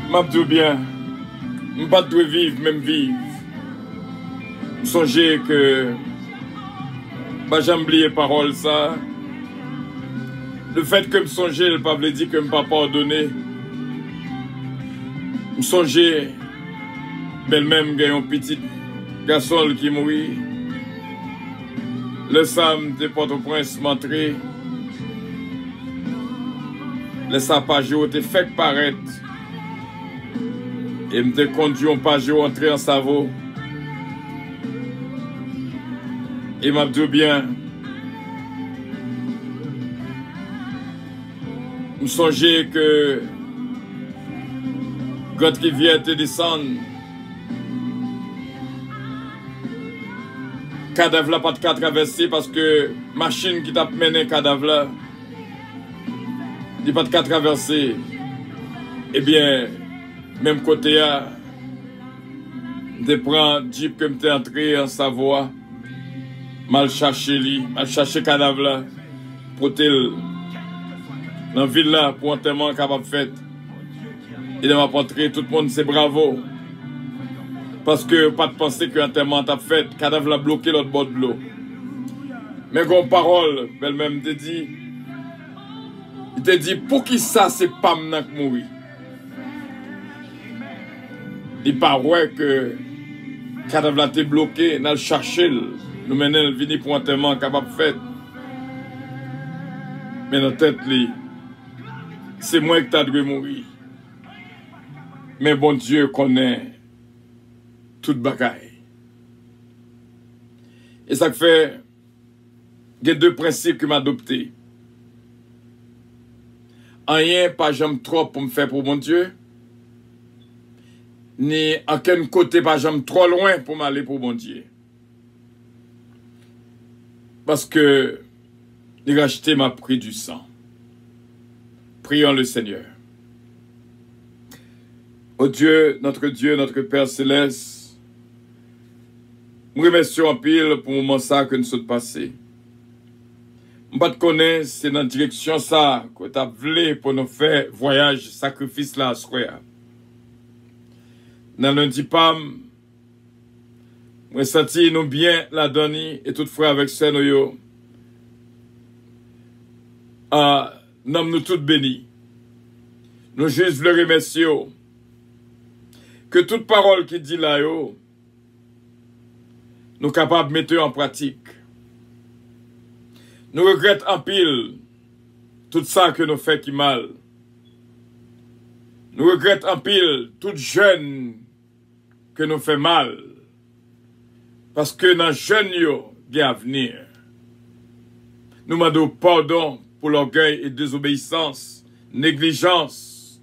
M'abdou bien, m'pas de vivre, même vivre. Songez que, bah j'aime oublier parole ça. Le fait que me songer, le pas veut dire que me pas pardonner. Me songer, belle-même gagne un petit garçon qui mourit. Le sam de Port-au-Prince m'entré. Le sapagio te fait paraître. Et me conduit un pagio entrer en Savo. Et m'a dit bien. Me songer que quand qui vient te descendre, cadavre là pas de traverser parce que machine qui t'a mené cadavre là, il pas de traverser. Eh bien, même côté à de prendre Jeep que m'était entré en Savoie, mal chercher cadavre là, pour tel dans la ville là, pour un enterrement capable fait. Il m'a montré tout le monde c'est bravo. Parce que pas de penser qu'un enterrement t'a fait, cadavre là bloqué l'autre bord de l'eau. Mais comme parole, elle-même te dit, il te dit pour qui ça c'est pas maintenant que mourir. Il paraît que cadavre là t'est bloqué, nous le chercher, nous menons le vini pour un enterrement capable de faire. Mais dans la tête, c'est moi qui t'as dû mourir. Mais bon Dieu connaît toute bagaille. Et ça fait, il y a deux principes que m'a adopté. Rien, pas jamais trop pour me faire pour bon Dieu. Ni à quel côté, pas jamais trop loin pour m'aller pour bon Dieu. Parce que, il a acheté ma prix du sang. Prions le Seigneur. Ô Dieu, notre Père Céleste, nous remercions en pile pour le moment ça que nous sommes passés. Je ne connais pas, c'est dans la direction ça que tu as voulu pour nous faire voyage, sacrifice là à soir. Dans lundi pam, je senti nous bien la donne et toutefois avec ça nous nous tous bénis. Nous juste le remercions que toute parole qui dit là nous capables de mettre en pratique. Nous regrettons en pile tout ça que nous fait qui mal. Nous regrettons en pile tout jeune que nous fait mal. Parce que dans jeune yo, il y a avenir. Nous demandons pardon pour l'orgueil et désobéissance, négligence.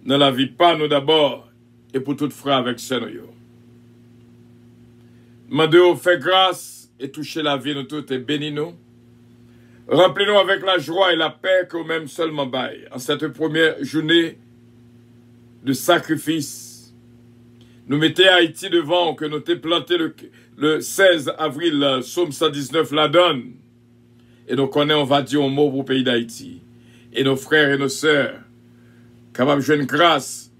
Dans la vie pas nous d'abord et pour tout frère avec ce nous. Nous demandons faire grâce et toucher la vie nous toutes et bénis nous. Remplis-nous avec la joie et la paix que même seulement bail. En cette première journée de sacrifice, nous mettons Haïti devant, que nous t'ai planté le 16 avril, Psaume 119 la donne. Et nous connaissons, on va dire un mot pour le pays d'Haïti. Et nos frères et nos sœurs, capables de jouer une grâce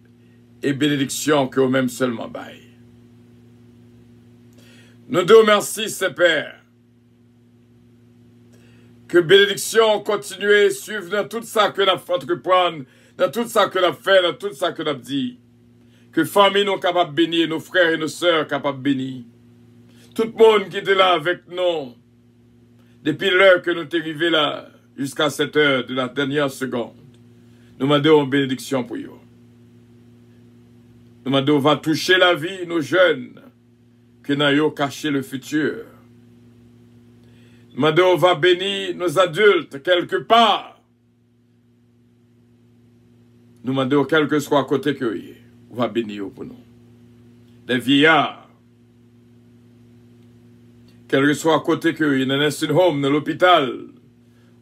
et bénédiction que même seulement bail. Nous te remercions, Saint-Père. Que bénédiction continue, suivre dans tout ça que nous avons entreprendre, dans tout ça que nous avons fait, dans tout ça que nous avons dit. Que famille nous capables de bénir, nos frères et nos sœurs capables de bénir. Tout le monde qui était là avec nous, depuis l'heure que nous sommes arrivés là, jusqu'à cette heure de la dernière seconde, nous demandons une bénédiction pour eux. Nous demandons, va toucher la vie, nos jeunes, que nous ayons caché le futur. Nous demandons, va bénir nos adultes quelque part. Nous demandons, quel que soit à côté que vous, on va bénir pour nous. Les vieillards, quel que soit à côté que vous, dans un nursing home, dans l'hôpital,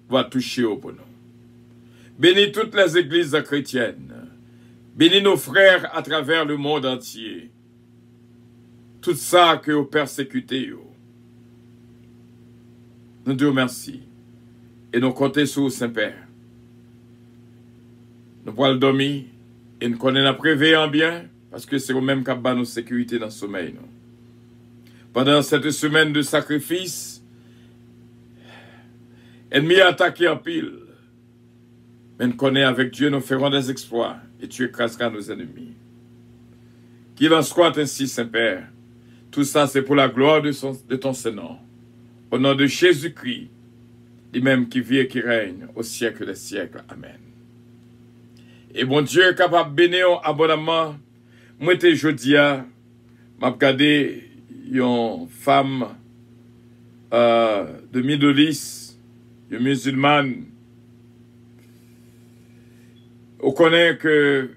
on va toucher pour nous. Bénis toutes les églises chrétiennes. Bénis nos frères à travers le monde entier. Tout ça que vous persécutez. Nous te remercions. Et nous comptons sur vous, Saint-Père. Nous pouvons le dormir et nous connaissons la préveiller en bien parce que c'est nous-mêmes qui avons nos sécurité dans le sommeil. Nous. Pendant cette semaine de sacrifice, ennemi a attaqué en pile. Mais nous connaissons avec Dieu, nous ferons des exploits et tu écraseras nos ennemis. Qu'il en soit ainsi, Saint-Père. Tout ça, c'est pour la gloire de ton Seigneur. Au nom de Jésus-Christ, lui-même qui vit et qui règne au siècle des siècles. Amen. Et bon Dieu, capable de bénir abondamment, moi, je jeudi, m'a regardé une femme de Middle East, une musulmane. On connaît que,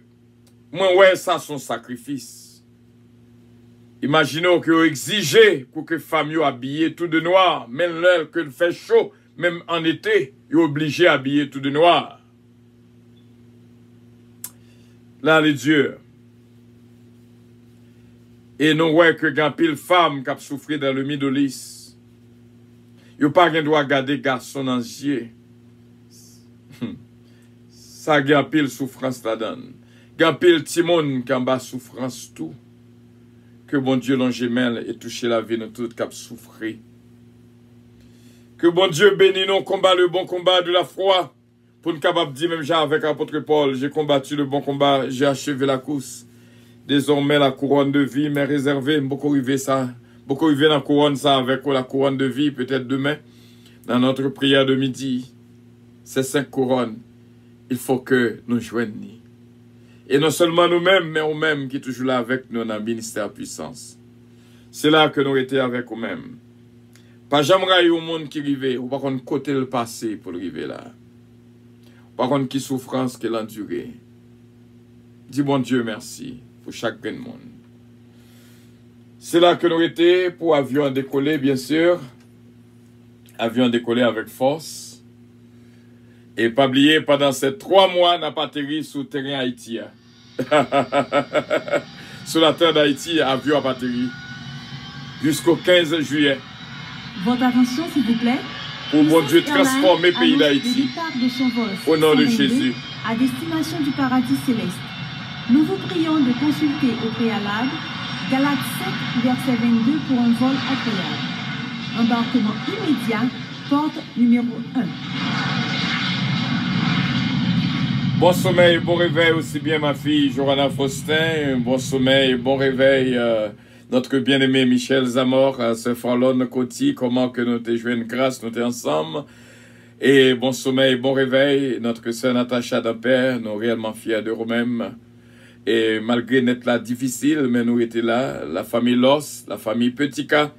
moi, ouais, ça, son sacrifice. Imaginons que vous exigez pour que les femmes soient habillées tout de noir, même l'heure que il fait chaud, même en été, vous êtes obligés d'habiller tout de noir. Là, les dieux. Et nous voyons que quand pile femmes qui ont souffert dans le Middle East, vous n'avez pas le droit de garder garçon dans les yeux. Ça a pile souffrance là-dedans. Il y a pile timon qui a souffrance tout. Que bon Dieu l'engémelle et touche la vie de tout qui a souffert. Que bon Dieu bénisse nous combat le bon combat de la foi. Pour nous capable de dire, même j'ai avec l'apôtre Paul, j'ai combattu le bon combat, j'ai achevé la course. désormais la couronne de vie m'est réservée. Beaucoup arriver ça, beaucoup arriver dans la couronne ça avec la couronne de vie, peut-être demain, dans notre prière de midi. Ces 5 couronnes, il faut que nous joignions. Et non seulement nous-mêmes, mais nous-mêmes qui toujours là avec nous dans le ministère puissance. C'est là que nous étions avec nous-mêmes. Pas jamais au monde qui arrive, ou pas qu'on côté le passé pour arriver là. Par contre, qui souffrance qu'elle a endurée. Dis bon Dieu merci pour chaque monde. C'est là que nous étions pour avion décoller, bien sûr. Avion décoller avec force. Et pas oublier, pendant ces 3 mois, n'a pas atterri sur le terrain Haïti. Sur la terre d'Haïti, avion a pas atterri. Jusqu'au 15 juillet. Votre attention, s'il vous plaît. Pour mon Dieu transformer le pays d'Haïti. Au nom de Jésus. À destination du paradis céleste. Nous vous prions de consulter au préalable Galates 7, verset 22 pour un vol agréable. Embarquement immédiat, porte numéro 1. Bon sommeil, bon réveil aussi bien ma fille Johanna Faustin. Bon sommeil, bon réveil notre bien-aimé Michel Zamor, ce Frolon Coty, comment que nous te jouons une grâce, nous t'es ensemble. Et bon sommeil, bon réveil, notre sœur Natacha Dampère, nous réellement fiers de nous-mêmes. Et malgré n'être là difficile, mais nous étions là, la famille Loss, la famille Petika,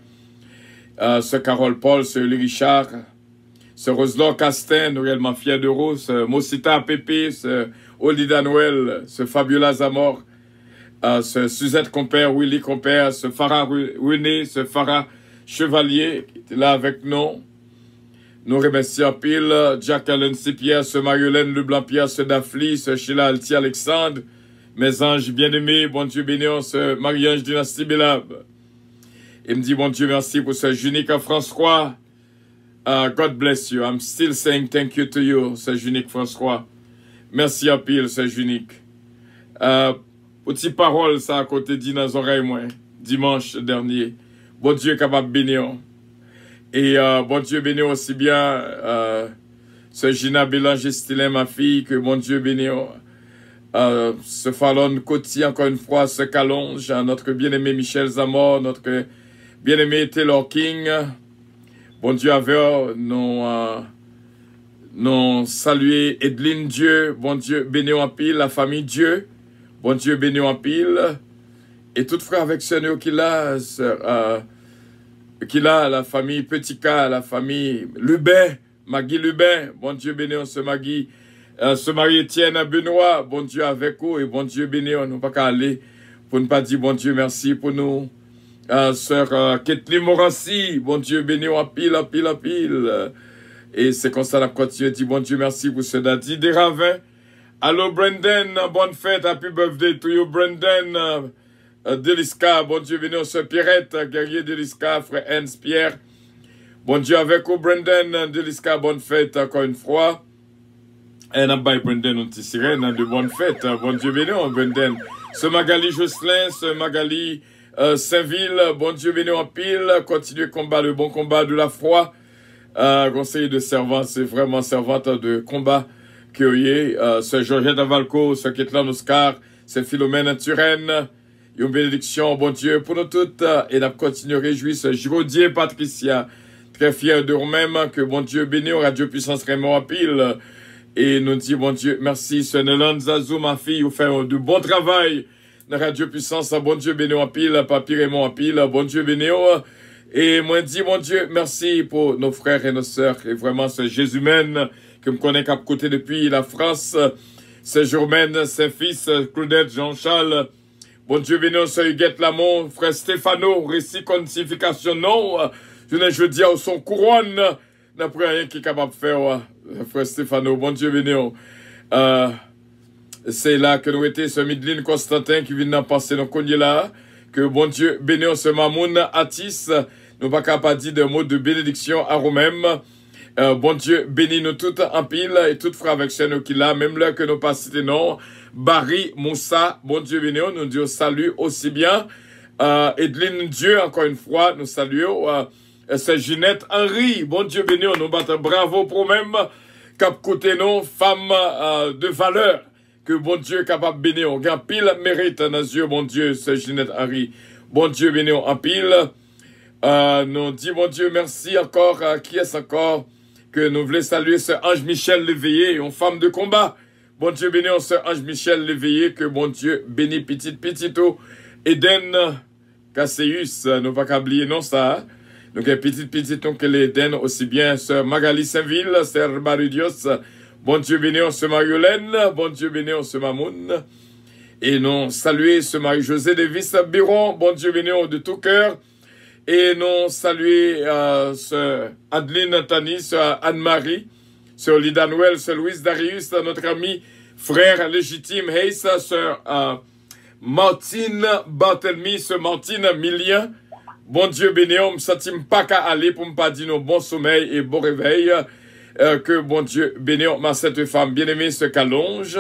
ce Carole Paul, ce Louis Richard, ce Roselor Castin, nous réellement fiers de vous, ce Mosita Pépé, ce Olida Noël, ce Fabiola Zamor, ce Suzette Compère, Willy Compère, ce Farah René, ce Farah Chevalier, qui était là avec nous. Nous remercions pile, Jacqueline Sipierre, ce Mariolène Leblanc-Pierre, ce Dafli, ce Sheila Alti Alexandre, mes anges bien-aimés, bon Dieu béni, ce Marie-Ange Dynastie Bélab. Il me dit, bon Dieu, merci pour ce Junique François. God bless you. I'm still saying thank you to you, ce Junique François. Merci à pile, ce Junique. Petite parole, ça à côté dit dans les oreilles, moi, dimanche dernier. Bon Dieu capable de bénir. Et bon Dieu bénir aussi bien ce Gina Bélanger Stilin, ma fille, que bon Dieu bénir. Ce Fallon Coty, encore une fois, ce Calonge, notre bien-aimé Michel Zamor, notre bien-aimé Taylor King. Bon Dieu avec nous saluer Edline Dieu, bon Dieu bénir en pile, la famille Dieu. Bon Dieu béni en pile. Et tout frère avec Seigneur qui l'a, la famille Petika, la famille Lubin, Magui Lubin. Bon Dieu béni ce Magui. Ce mari Étienne Benoît. Bon Dieu avec vous et bon Dieu béni. On n'a pas qu'à aller pour ne pas dire bon Dieu merci pour nous. Sœur Kathleen Morancy. Bon Dieu béni en pile, en pile, en pile. Et c'est comme ça qu'on continue. Dit bon Dieu merci pour ce Dadi des Ravins. Allô Brendan, bonne fête, happy birthday to you Brendan, Deliska, bon Dieu béni, ce Pierrette, guerrier Deliska, frère Hans Pierre, bon Dieu avec vous Brendan, Deliska, bonne fête encore une fois, et n'a pas Brendan, on t'y sirène, de bonne fête, bon Dieu béni, Brendan, ce Magali Jocelyn, ce Magali Saint-Ville, bon Dieu béni en pile, continuez combat, le bon combat de la foi, conseiller de servante, c'est vraiment servante de combat, ce Georgette Avalco, ce Ketlan Oscar, ce Philomène Turenne, une bénédiction, bon Dieu, pour nous toutes, et nous continuons à réjouir ce Giraudier Patricia, très fier de nous-mêmes, que bon Dieu bénit, Radio Puissance Raymond à pile, et nous dit, bon Dieu, merci, ce Nélan Zazou, ma fille, vous faites du bon travail, dans Radio Puissance, bon Dieu bénit à pile, Papi Raymond à pile, bon Dieu bénit, et moi dis, mon Dieu, merci pour nos frères et nos sœurs, et vraiment ce Jésus-mène, que me connais qu'à côté depuis la France, c'est Germaine, ses fils, Claudette, Jean-Charles, bon Dieu béni, c'est Huguette Lamont, frère Stéphano, récit quantification, non, je dis à son couronne, n'a pas rien qui est capable de faire, frère Stéphano, bon Dieu béni, c'est là que nous étions, ce Midline Constantin qui vient d'en passer, donc on est là, que bon Dieu béni, ce Mamoun Atis, nous pas capable de dire des mots de bénédiction à nous-mêmes. Bon Dieu, bénis nous toutes en pile et toutes frères avec nous qui là, même là que nous pas cité non. Barry, Moussa, bon Dieu bénis, nous disons salut aussi bien. Edline Dieu, encore une fois, nous saluons. C'est Ginette Henry, bon Dieu bénis, nous battons bravo pour même. Cap côté nous, femme de valeur, que bon Dieu capable de bénir. On gagne pile mérite dans les yeux, bon Dieu, c'est Ginette Harry. Bon Dieu, bénir en pile. Nous dit, bon Dieu, merci encore. Qui est-ce encore que nous voulons saluer ce Ange Michel Léveillé, une femme de combat. Bon Dieu, bénir ce Ange Michel Léveillé, que bon Dieu bénit petito. Eden Casseus, nous pas qu'à oublier non ça. Donc, petit, donc, l'Eden, aussi bien sœur Magali Saint-Ville, sœur Barudios. Bon Dieu bénir ce Mariolène. Bon Dieu bénir ce Mamoun. Et nous saluer ce Marie-José Davis Biron. Bon Dieu bénir de tout cœur. Et nous saluer ce Adeline Tani, ce Anne-Marie, ce Lida Noël, ce Louise Darius, notre ami, frère légitime, Heissa, ce Martine Barthelmy, ce Martine Milien. Bon Dieu béni, on ne s'attime pas qu'à aller pour me pas dire nos bon sommeil et bon réveil. Que bon Dieu béni, ma cette femme bien-aimée se calonge.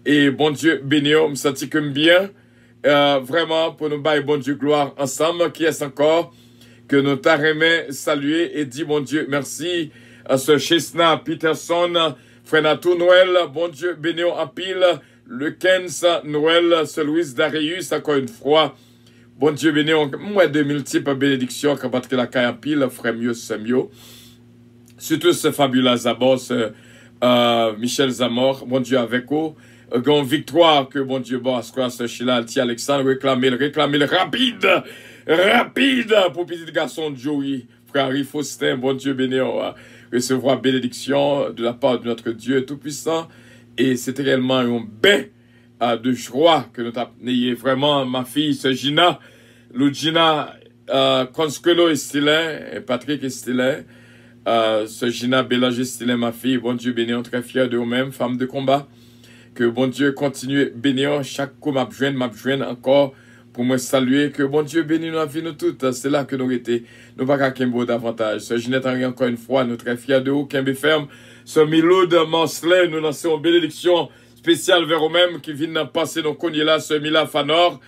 Et bon Dieu béni, on me sentit comme bien. Vraiment, pour nous bailler bon Dieu gloire ensemble, qui est encore, que nous t'arrêmons saluer et dit bon Dieu merci à ce Chesna Peterson, Frenatou Noël, bon Dieu béni en pile, le Kens Noël, ce Louis Darius, encore une fois. Bon Dieu béni, moi de multiples bénédictions, quand parce que la caille en pile, frère mieux, c'est mieux. Surtout ce fabuleux Zabos, Michel Zamor, bon Dieu avec vous. Grand victoire que bon Dieu bon, ce Sheila Alti Alexandre, réclamer rapide pour petit garçon Joey, frère Harry Faustin, bon Dieu béni, recevoir bénédiction de la part de notre Dieu Tout-Puissant. Et c'était réellement un bain de joie que nous avons vraiment, ma fille, c'est Gina, Lugina, Consuelo Estilin, et Patrick Estilin, ce Gina Bélanger Estilin, ma fille, bon Dieu béni, on est très fiers de vous-même, femme de combat. Que bon Dieu continue à bénir chaque coup m'a besoin encore pour me saluer. Que bon Dieu bénisse la vie nous toutes. C'est là que nous étions. Nous pas qu'à Kimbo davantage. Ce Ginette Henry encore une fois, nous très fiers de vous. Kimbe ferme. Ce Miloud Mansley, nous lançons une bénédiction spéciale vers eux-mêmes qui viennent passer nos cognes là, ce Mila Fanor.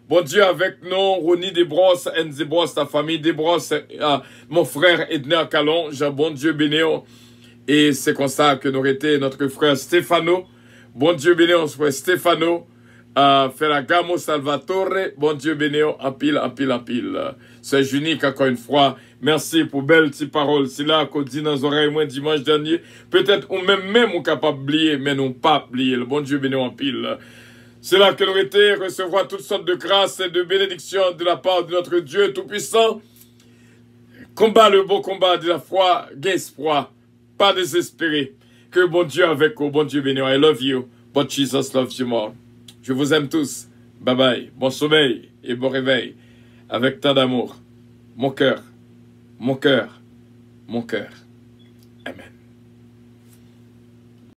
Bon Dieu avec nous, Ronnie Desbrosses, Enzi Brosse, ta famille Desbrosses, mon frère Edner Calonge. Bon Dieu bénisse. Et c'est comme ça que nous étions notre frère Stéphano. Bon Dieu béni, on se fait Stefano, Ferragamo Salvatore, bon Dieu béni, en pile. C'est unique encore une fois. Merci pour belles petites paroles. C'est là qu'on dit dans les oreilles, moi, dimanche dernier. Peut-être ou même on capable d'oublier, mais non pas oublier. Le bon Dieu béni en pile. C'est là que nous été recevoir toutes sortes de grâces et de bénédictions de la part de notre Dieu Tout-Puissant. Combat le beau combat de la foi, gain espoir, pas désespéré. Que bon Dieu avec vous, bon Dieu béni, I love you, but Jesus loves you more. Je vous aime tous. Bye bye. Bon sommeil et bon réveil. Avec tant d'amour. Mon cœur. Amen.